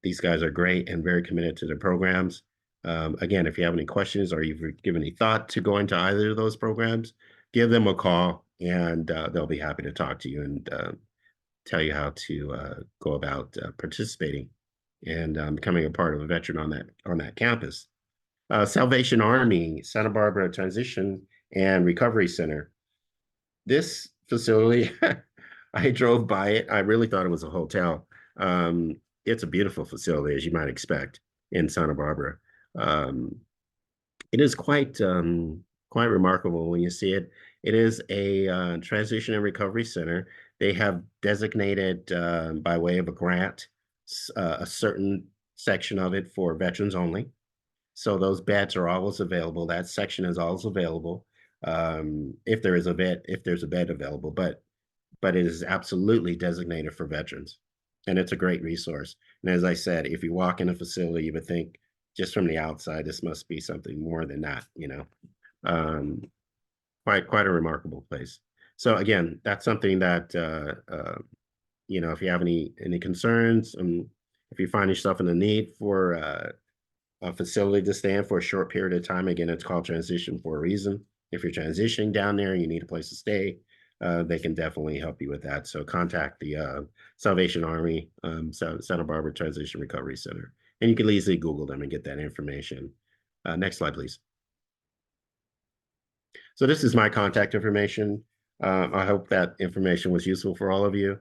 These guys are great and very committed to their programs. Again, if you have any questions or you've given any thought to going to either of those programs, give them a call and they'll be happy to talk to you and tell you how to go about participating and becoming a part of a veteran on that campus. Salvation Army, Santa Barbara Transition and Recovery Center. This facility, I drove by it. I really thought it was a hotel. It's a beautiful facility, as you might expect, in Santa Barbara. It is quite remarkable when you see it. It is a transition and recovery center. They have designated by way of a grant a certain section of it for veterans only. So those beds are always available. That section is always available if there's a bed available. But it is absolutely designated for veterans, and it's a great resource. And as I said, if you walk in a facility, you would think just from the outside, this must be something more than that. Quite a remarkable place. So again, that's something that if you have any concerns, if you find yourself in the need for a facility to stay in for a short period of time, again, it's called transition for a reason. If you're transitioning down there and you need a place to stay, they can definitely help you with that. So contact the Salvation Army Santa Barbara Transition Recovery Center, and you can easily Google them and get that information. Next slide, please. So this is my contact information. I hope that information was useful for all of you.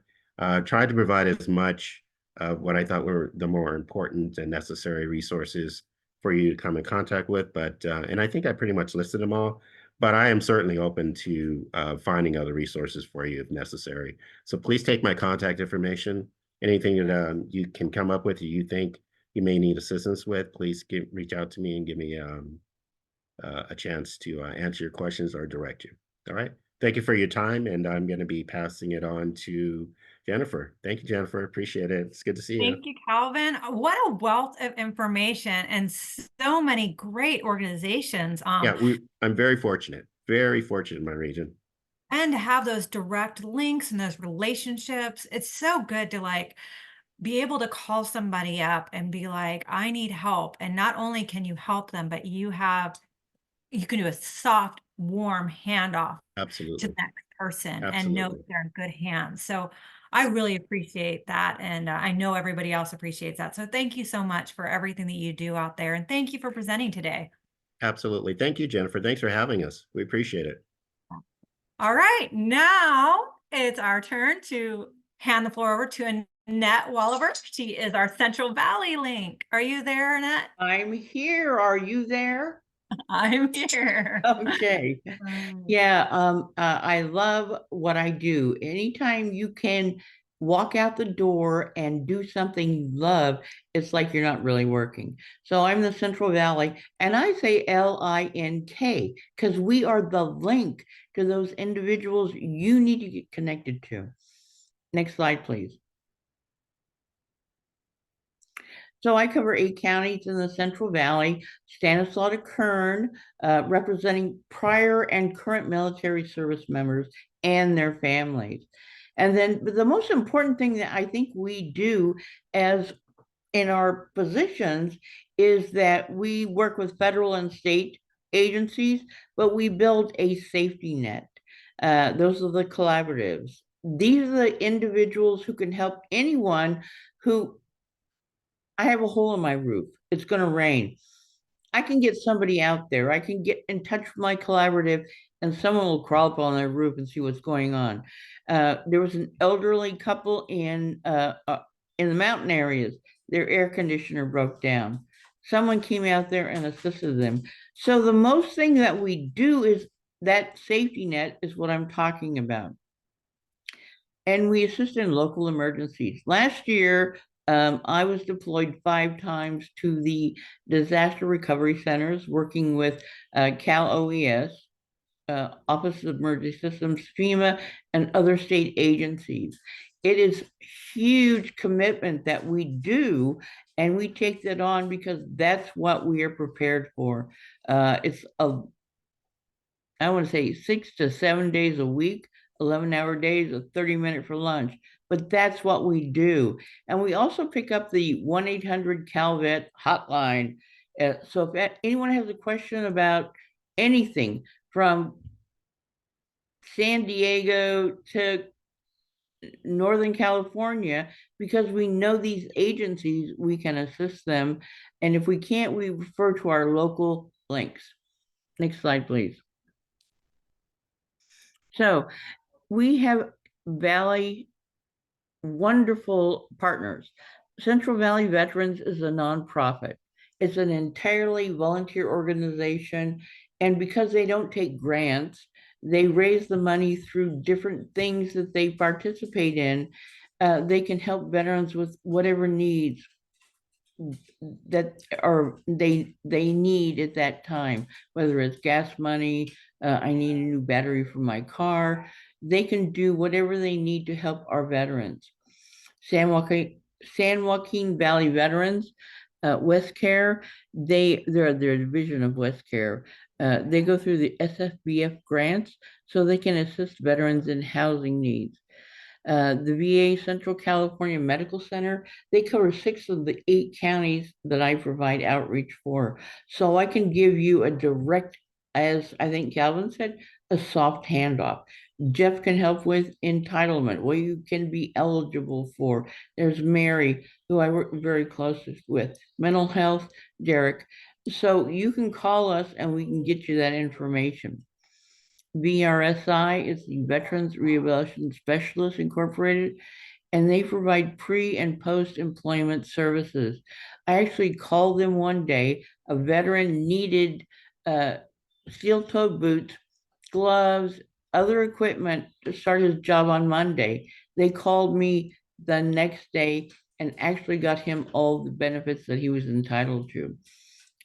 Tried to provide as much of what I thought were the more important and necessary resources for you to come in contact with, but and I think I pretty much listed them all, but I am certainly open to finding other resources for you if necessary. So please take my contact information. Anything that you can come up with, you think you may need assistance with, please reach out to me and give me a chance to answer your questions or direct you. All right. Thank you for your time, and I'm going to be passing it on to Jennifer. Thank you, Jennifer. Appreciate it. It's good to see you. Thank you, Calvin. What a wealth of information and so many great organizations. Yeah, I'm very fortunate in my region. And to have those direct links and those relationships. It's so good to be able to call somebody up and be like, I need help. And not only can you help them, but you can do a soft, warm handoff to Absolutely. the next person and Absolutely. know that they're in good hands. So I really appreciate that. And I know everybody else appreciates that. So thank you so much for everything that you do out there. And thank you for presenting today. Absolutely. Thank you, Jennifer. Thanks for having us. We appreciate it. All right. Now it's our turn to hand the floor over to Annette Walliver. She is our Central Valley link. Are you there, Annette? I'm here. Are you there? I'm here. Okay. Yeah, I love what I do. Anytime you can walk out the door and do something you love, it's like you're not really working. So I'm the Central Valley, and I say LINK because we are the link to those individuals you need to get connected to. Next slide, please. So I cover 8 counties in the Central Valley, Stanislaus to Kern, representing prior and current military service members and their families. And then the most important thing that I think we do as in our positions is that we work with federal and state agencies, but we build a safety net. Those are the collaboratives. These are the individuals who can help anyone who, I have a hole in my roof, it's going to rain. I can get somebody out there. I can get in touch with my collaborative and someone will crawl up on their roof and see what's going on. There was an elderly couple in the mountain areas. Their air conditioner broke down. Someone came out there and assisted them. So the most thing that we do is that safety net is what I'm talking about. And we assist in local emergencies. Last year, I was deployed 5 times to the disaster recovery centers, working with Cal OES, Office of Emergency Systems, FEMA, and other state agencies. It is huge commitment that we do, and we take that on because that's what we are prepared for. It's I want to say 6 to 7 days a week, 11-hour days, a 30-minute for lunch. But that's what we do. And we also pick up the 1-800 CalVet hotline. So if anyone has a question about anything from San Diego to Northern California, because we know these agencies, we can assist them. And if we can't, we refer to our local links. Next slide, please. So we have Valley wonderful partners. Central Valley Veterans is a nonprofit. It's an entirely volunteer organization. And because they don't take grants, they raise the money through different things that they participate in. They can help veterans with whatever needs that are they need at that time, whether it's gas money, I need a new battery for my car. They can do whatever they need to help our veterans. San Joaquin Valley Veterans, West Care, they're a division of West Care. They go through the SFBF grants so they can assist veterans in housing needs. The VA Central California Medical Center, they cover 6 of the 8 counties that I provide outreach for. So I can give you a direct, as I think Calvin said, a soft handoff. Jeff can help with entitlement, what you can be eligible for. There's Mary, who I work very closely with. Mental health, Derek. So you can call us and we can get you that information. VRSI is the Veterans Rehabilitation Specialists Incorporated, and they provide pre and post-employment services. I actually called them one day. A veteran needed steel-toed boots, gloves, other equipment to start his job on Monday. They called me the next day and actually got him all the benefits that he was entitled to.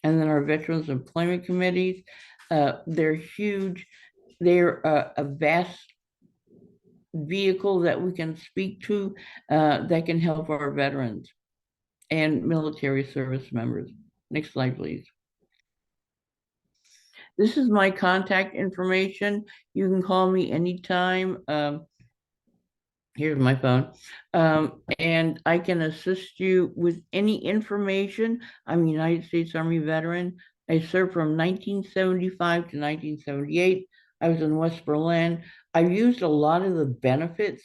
And then our Veterans Employment Committees, they're huge. They're a vast vehicle that we can speak to that can help our veterans and military service members. Next slide, please. This is my contact information. You can call me anytime. Here's my phone. And I can assist you with any information. I'm a United States Army veteran. I served from 1975 to 1978. I was in West Berlin. I've used a lot of the benefits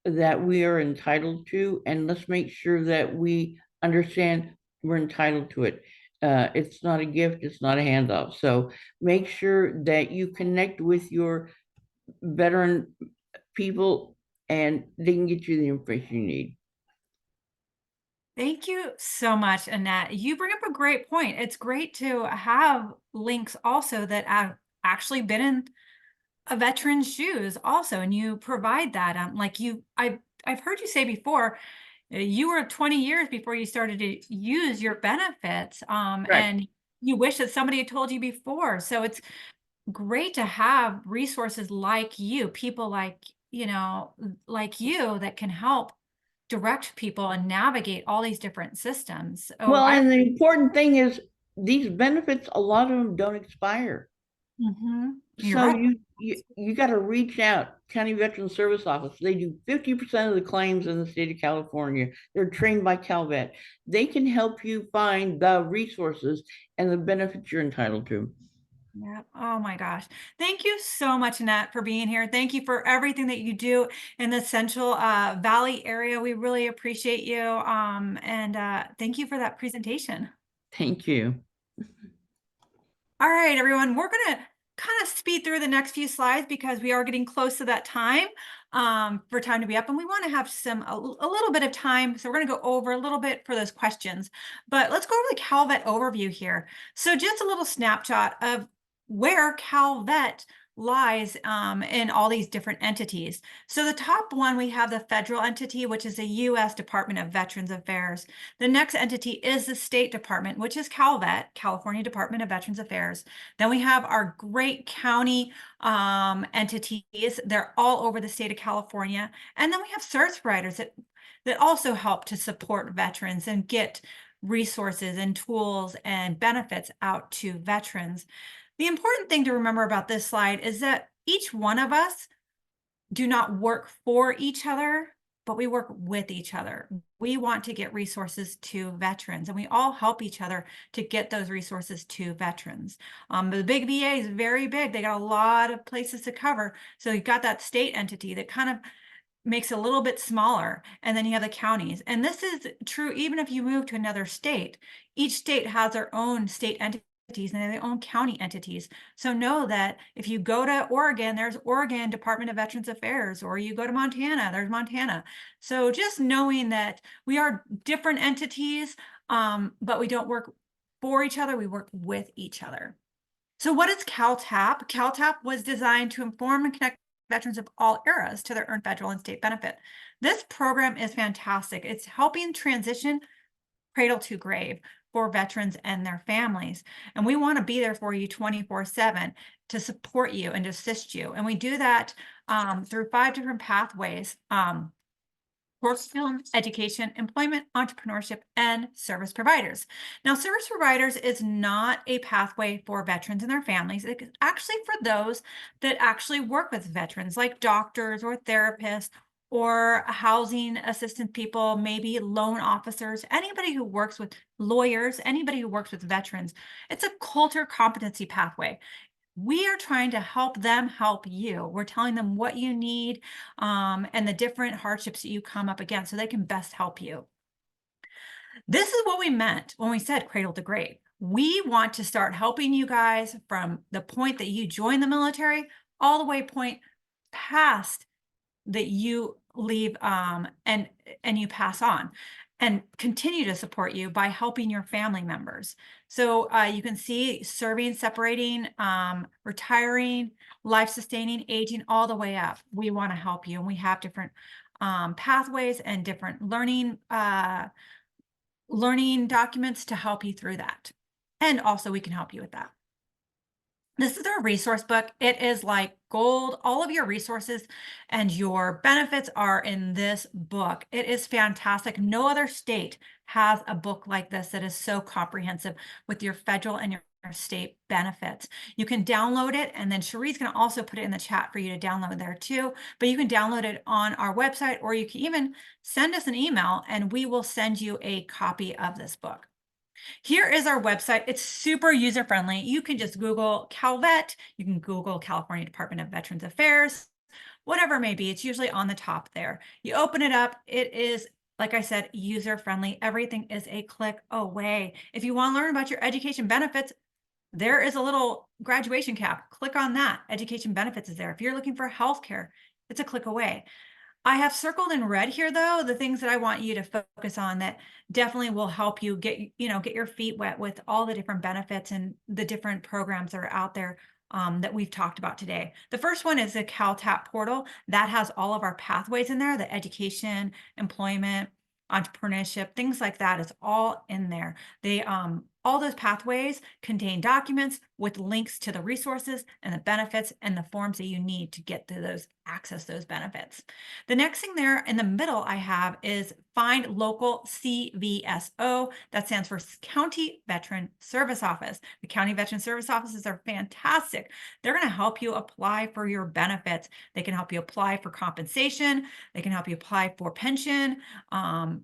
that we are entitled to, and let's make sure that we understand we're entitled to it. It's not a gift, it's not a handoff. So make sure that you connect with your veteran people and they can get you the information you need. Thank you so much, Annette. You bring up a great point. It's great to have links also that have actually been in a veteran's shoes also, and you provide that. Like I've heard you say before, you were 20 years before you started to use your benefits, and you wish that somebody had told you before. So it's great to have resources like you, people like you that can help direct people and navigate all these different systems. So Well, and the important thing is these benefits, a lot of them don't expire. You're So right. you got to reach out. County Veteran Service Office. They do 50% of the claims in the state of California. They're trained by Calvet. They can help you find the resources and the benefits you're entitled to. Yeah. Oh my gosh. Thank you so much, Annette, for being here. Thank you for everything that you do in the Central Valley area. We really appreciate you. And thank you for that presentation. Thank you. All right, everyone, we're going to kind of speed through the next few slides because we are getting close to that time for time to be up, and we want to have a little bit of time. So we're going to go over a little bit for those questions, but let's go over the Calvet overview here. So just a little snapshot of where Calvet lies in all these different entities. So the top one, we have the federal entity, which is the U.S. Department of Veterans Affairs. The next entity is the State Department, which is Calvet, California Department of Veterans Affairs. Then we have our great county entities. They're all over the state of California. And then we have service providers that also help to support veterans and get resources and tools and benefits out to veterans. The important thing to remember about this slide is that each one of us do not work for each other, but we work with each other. We want to get resources to veterans, and we all help each other to get those resources to veterans. The big VA is very big. They got a lot of places to cover. So you've got that state entity that kind of makes it a little bit smaller, and then you have the counties. And this is true even if you move to another state. Each state has their own state entities and their own county entities. So know that if you go to Oregon, there's Oregon Department of Veterans Affairs, or you go to Montana, there's Montana. So just knowing that we are different entities, but we don't work for each other, we work with each other. So what is CalTAP? CalTAP was designed to inform and connect veterans of all eras to their earned federal and state benefit. This program is fantastic. It's helping transition cradle to grave for veterans and their families. And we want to be there for you 24/7 to support you and to assist you. And we do that through 5 different pathways: curriculum, education, employment, entrepreneurship, and service providers. Now, service providers is not a pathway for veterans and their families. It's actually for those that actually work with veterans, like doctors or therapists or housing assistant people, maybe loan officers, anybody who works with lawyers, anybody who works with veterans. It's a culture competency pathway. We are trying to help them help you. We're telling them what you need and the different hardships that you come up against so they can best help you. This is what we meant when we said cradle to grave. We want to start helping you guys from the point that you join the military all the way point past that you leave and you pass on, and continue to support you by helping your family members. So you can see serving, separating, retiring, life-sustaining, aging, all the way up. We want to help you, and we have different pathways and different learning documents to help you through that. And also we can help you with that. This is our resource book. It is like gold. All of your resources and your benefits are in this book. It is fantastic. No other state has a book like this that is so comprehensive with your federal and your state benefits. You can download it, and then Cherie's going to also put it in the chat for you to download there too. But you can download it on our website, or you can even send us an email and we will send you a copy of this book. Here is our website. It's super user-friendly. You can just Google Calvet. You can Google California Department of Veterans Affairs, whatever it may be. It's usually on the top there. You open it up. It is, like I said, user-friendly. Everything is a click away. If you want to learn about your education benefits, there is a little graduation cap. Click on that. Education benefits is there. If you're looking for healthcare, it's a click away. I have circled in red here, though, the things that I want you to focus on that definitely will help you get your feet wet with all the different benefits and the different programs that are out there that we've talked about today. The first one is the CalTAP portal. That has all of our pathways in there, the education, employment, entrepreneurship, things like that is all in there. They All those pathways contain documents with links to the resources and the benefits and the forms that you need to get to those, access those benefits. The next thing there in the middle I have is find local CVSO. That stands for County Veteran Service Office. The County Veteran Service Offices are fantastic. They're going to help you apply for your benefits. They can help you apply for compensation. They can help you apply for pension.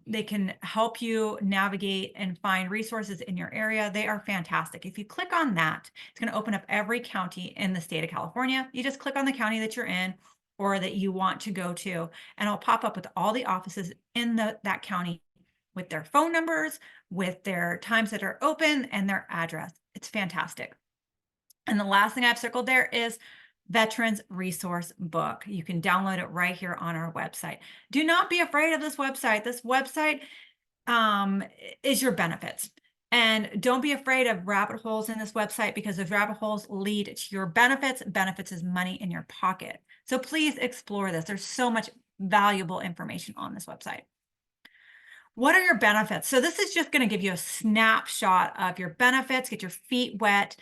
They can help you navigate and find resources in your area. They are fantastic. If you click on that, it's going to open up every county in the state of California. You just click on the county that you're in or that you want to go to, and it'll pop up with all the offices in that county with their phone numbers, with their times that are open, and their address. It's fantastic. And the last thing I've circled there is Veterans Resource Book. You can download it right here on our website. Do not be afraid of this website. This website is your benefits. And don't be afraid of rabbit holes in this website, because those rabbit holes lead to your benefits. Benefits is money in your pocket. So please explore this. There's so much valuable information on this website. What are your benefits? So this is just going to give you a snapshot of your benefits, get your feet wet.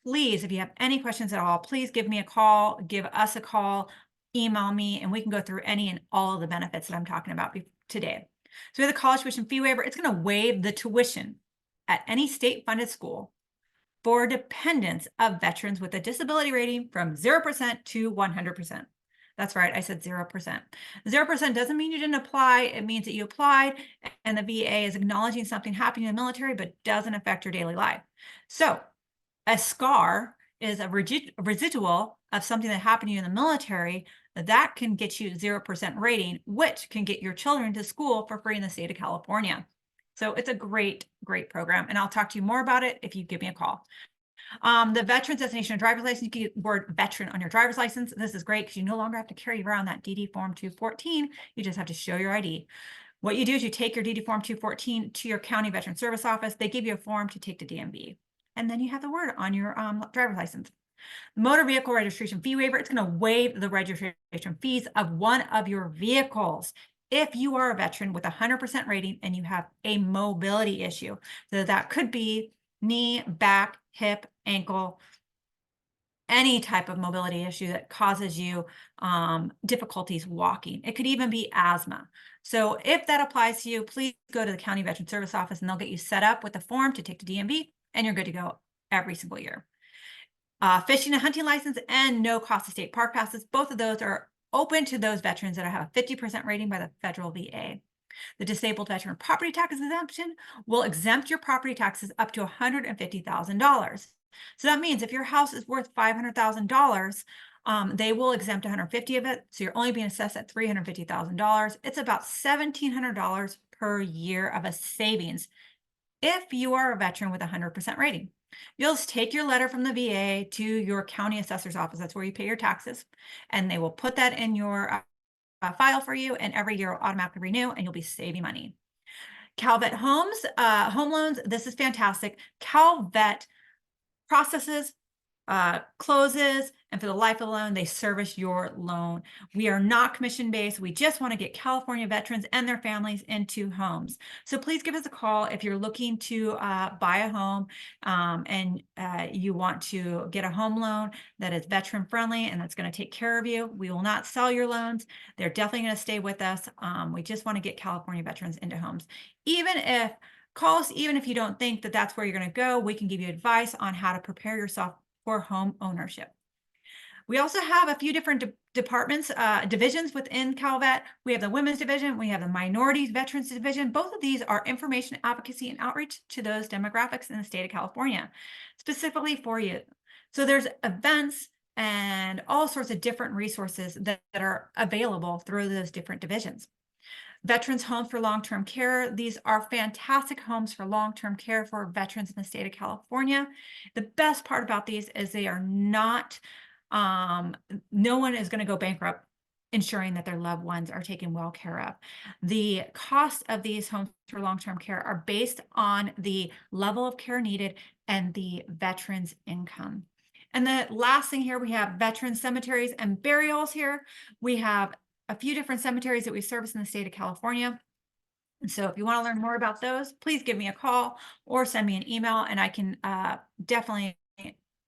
Please, if you have any questions at all, please give me a call, give us a call, email me, and we can go through any and all of the benefits that I'm talking about today. So we have the college tuition fee waiver. It's going to waive the tuition at any state-funded school for dependents of veterans with a disability rating from 0% to 100%. That's right, I said 0%. 0% doesn't mean you didn't apply. It means that you applied and the VA is acknowledging something happening in the military, but doesn't affect your daily life. So a SCAR is a residual of something that happened to you in the military that can get you 0% rating, which can get your children to school for free in the state of California. So it's a great, great program. And I'll talk to you more about it if you give me a call. The veterans destination driver's license, you can get the word veteran on your driver's license. This is great because you no longer have to carry around that DD form 214. You just have to show your ID. What you do is you take your DD form 214 to your county veteran service office. They give you a form to take to DMV. And then you have the word on your driver's license. Motor vehicle registration fee waiver, it's going to waive the registration fees of one of your vehicles if you are a veteran with 100% rating and you have a mobility issue. So that could be knee, back, hip, ankle, any type of mobility issue that causes you difficulties walking. It could even be asthma. So if that applies to you, please go to the County Veteran Service Office and they'll get you set up with a form to take to DMV, and you're good to go every single year. Fishing and hunting license and no cost of state park passes. Both of those are open to those veterans that have a 50% rating by the federal VA. The disabled veteran property tax exemption will exempt your property taxes up to $150,000. So that means if your house is worth $500,000, they will exempt 150 of it. So you're only being assessed at $350,000. It's about $1,700 per year of a savings if you are a veteran with 100% rating. You'll just take your letter from the VA to your county assessor's office. That's where you pay your taxes. And they will put that in your file for you. And every year will automatically renew and you'll be saving money. Calvet Homes, home loans. This is fantastic. Calvet processes, closes, and for the life of the loan, they service your loan. We are not commission-based. We just want to get California veterans and their families into homes. So please give us a call if you're looking to buy a home and you want to get a home loan that is veteran friendly and that's going to take care of you. We will not sell your loans. They're definitely going to stay with us. We just want to get California veterans into homes. Even if you don't think that that's where you're going to go, we can give you advice on how to prepare yourself for home ownership. We also have a few different departments, divisions within Calvet. We have the women's division. We have the minorities veterans division. Both of these are information advocacy and outreach to those demographics in the state of California, specifically for you. So there's events and all sorts of different resources that are available through those different divisions. Veterans Homes for Long-Term Care. These are fantastic homes for long-term care for veterans in the state of California. The best part about these is they are not, no one is going to go bankrupt ensuring that their loved ones are taken well care of. The cost of these homes for long-term care are based on the level of care needed and the veteran's income. And the last thing here, we have veteran cemeteries and burials here. We have a few different cemeteries that we service in the state of California. And so if you want to learn more about those, please give me a call or send me an email, and I can definitely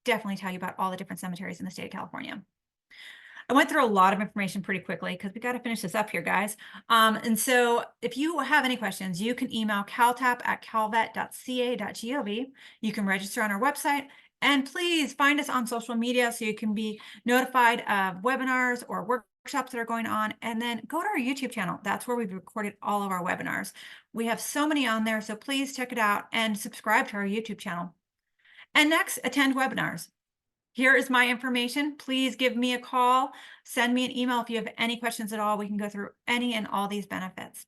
tell you about all the different cemeteries in the state of California. I went through a lot of information pretty quickly because we got to finish this up here, guys. And so if you have any questions, you can email caltap@calvet.ca.gov. You can register on our website, and please find us on social media so you can be notified of webinars or workshops that are going on. And then go to our YouTube channel. That's where we've recorded all of our webinars. We have so many on there, so please check it out and subscribe to our YouTube channel. And next, attend webinars. Here is my information. Please give me a call. Send me an email if you have any questions at all. We can go through any and all these benefits.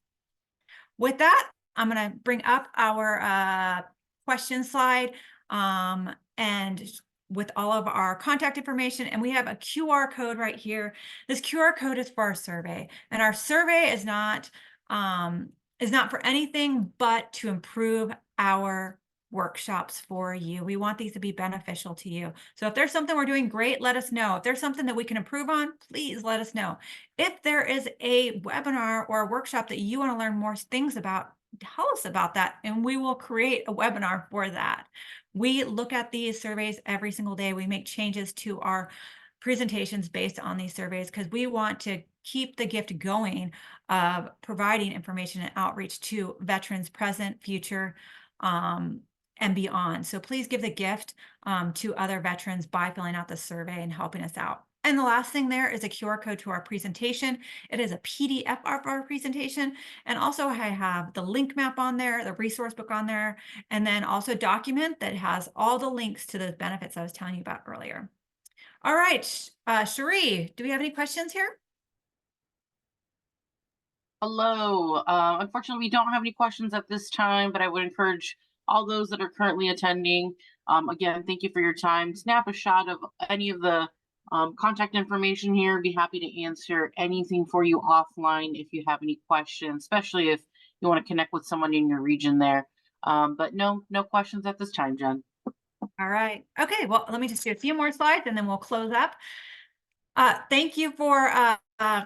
With that, I'm going to bring up our question slide and with all of our contact information. And we have a QR code right here. This QR code is for our survey. And our survey is not for anything but to improve our workshops for you. We want these to be beneficial to you. So if there's something we're doing great, let us know. If there's something that we can improve on, please let us know. If there is a webinar or a workshop that you want to learn more things about, tell us about that, and we will create a webinar for that. We look at these surveys every single day. We make changes to our presentations based on these surveys because we want to keep the gift going of providing information and outreach to veterans present, future, and beyond. So please give the gift to other veterans by filling out the survey and helping us out. And the last thing there is a QR code to our presentation. It is a PDF of our presentation. And also I have the link map on there, the resource book on there, and then also a document that has all the links to those benefits I was telling you about earlier. All right, Cherie, do we have any questions here? Hello. Unfortunately, we don't have any questions at this time, but I would encourage all those that are currently attending. Again, thank you for your time. Snap a shot of any of the contact information here. Be happy to answer anything for you offline if you have any questions, especially if you want to connect with someone in your region there. But no questions at this time, Jen. All right. Okay, well, let me just do a few more slides and then we'll close up. Thank you for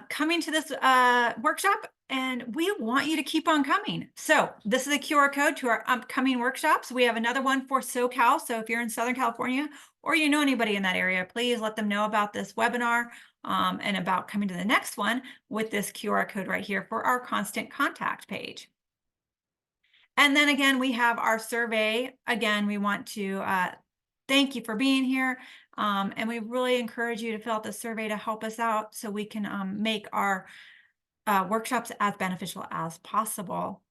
coming to this workshop, and we want you to keep on coming. So this is a QR code to our upcoming workshops. We have another one for SoCal. So if you're in Southern California or you know anybody in that area, please let them know about this webinar and about coming to the next one with this QR code right here for our constant contact page. And then again, we have our survey. Again, we want to thank you for being here. And we really encourage you to fill out the survey to help us out so we can make our workshops as beneficial as possible.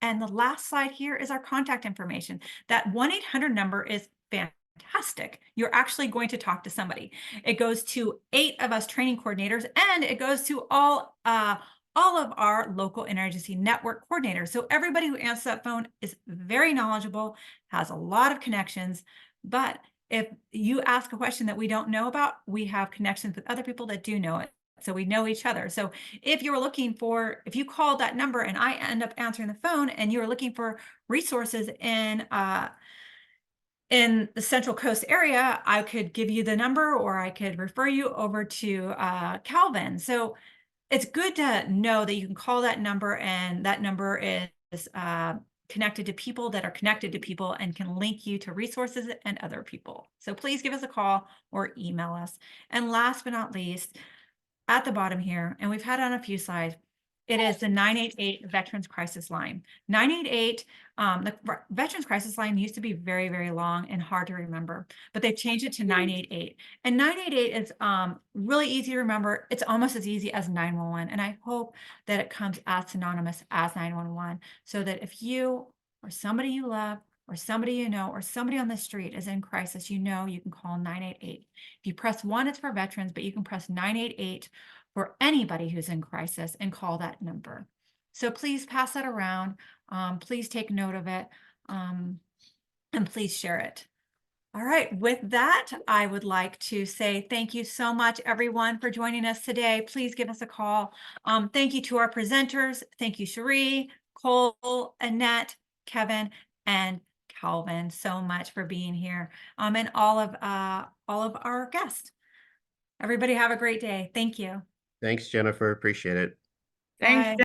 And the last slide here is our contact information. That 1-800 number is fantastic. You're actually going to talk to somebody. It goes to 8 of us training coordinators, and it goes to all of our local interagency network coordinators. So everybody who answers that phone is very knowledgeable, has a lot of connections, but if you ask a question that we don't know about, we have connections with other people that do know it. So we know each other. So if you called that number and I end up answering the phone and you're looking for resources in the Central Coast area, I could give you the number or I could refer you over to Calvin. So it's good to know that you can call that number, and that number is connected to people that are connected to people and can link you to resources and other people. So please give us a call or email us. And last but not least, at the bottom here, and we've had on a few slides, it is the 988 Veterans Crisis Line. 988, the Veterans Crisis Line used to be very, very long and hard to remember, but they've changed it to 988. And 988 is really easy to remember. It's almost as easy as 911. And I hope that it comes as synonymous as 911, so that if you or somebody you love or somebody you know or somebody on the street is in crisis, you know you can call 988. If you press 1, it's for veterans, but you can press 988 for anybody who's in crisis and call that number. So please pass that around. Please take note of it, and please share it. All right, with that, I would like to say thank you so much, everyone, for joining us today. Please give us a call. Thank you to our presenters. Thank you, Cherie, Cole, Annette, Kevin, and Calvin, so much for being here, and all of our guests. Everybody have a great day. Thank you. Thanks, Jennifer. Appreciate it. Thanks. Bye.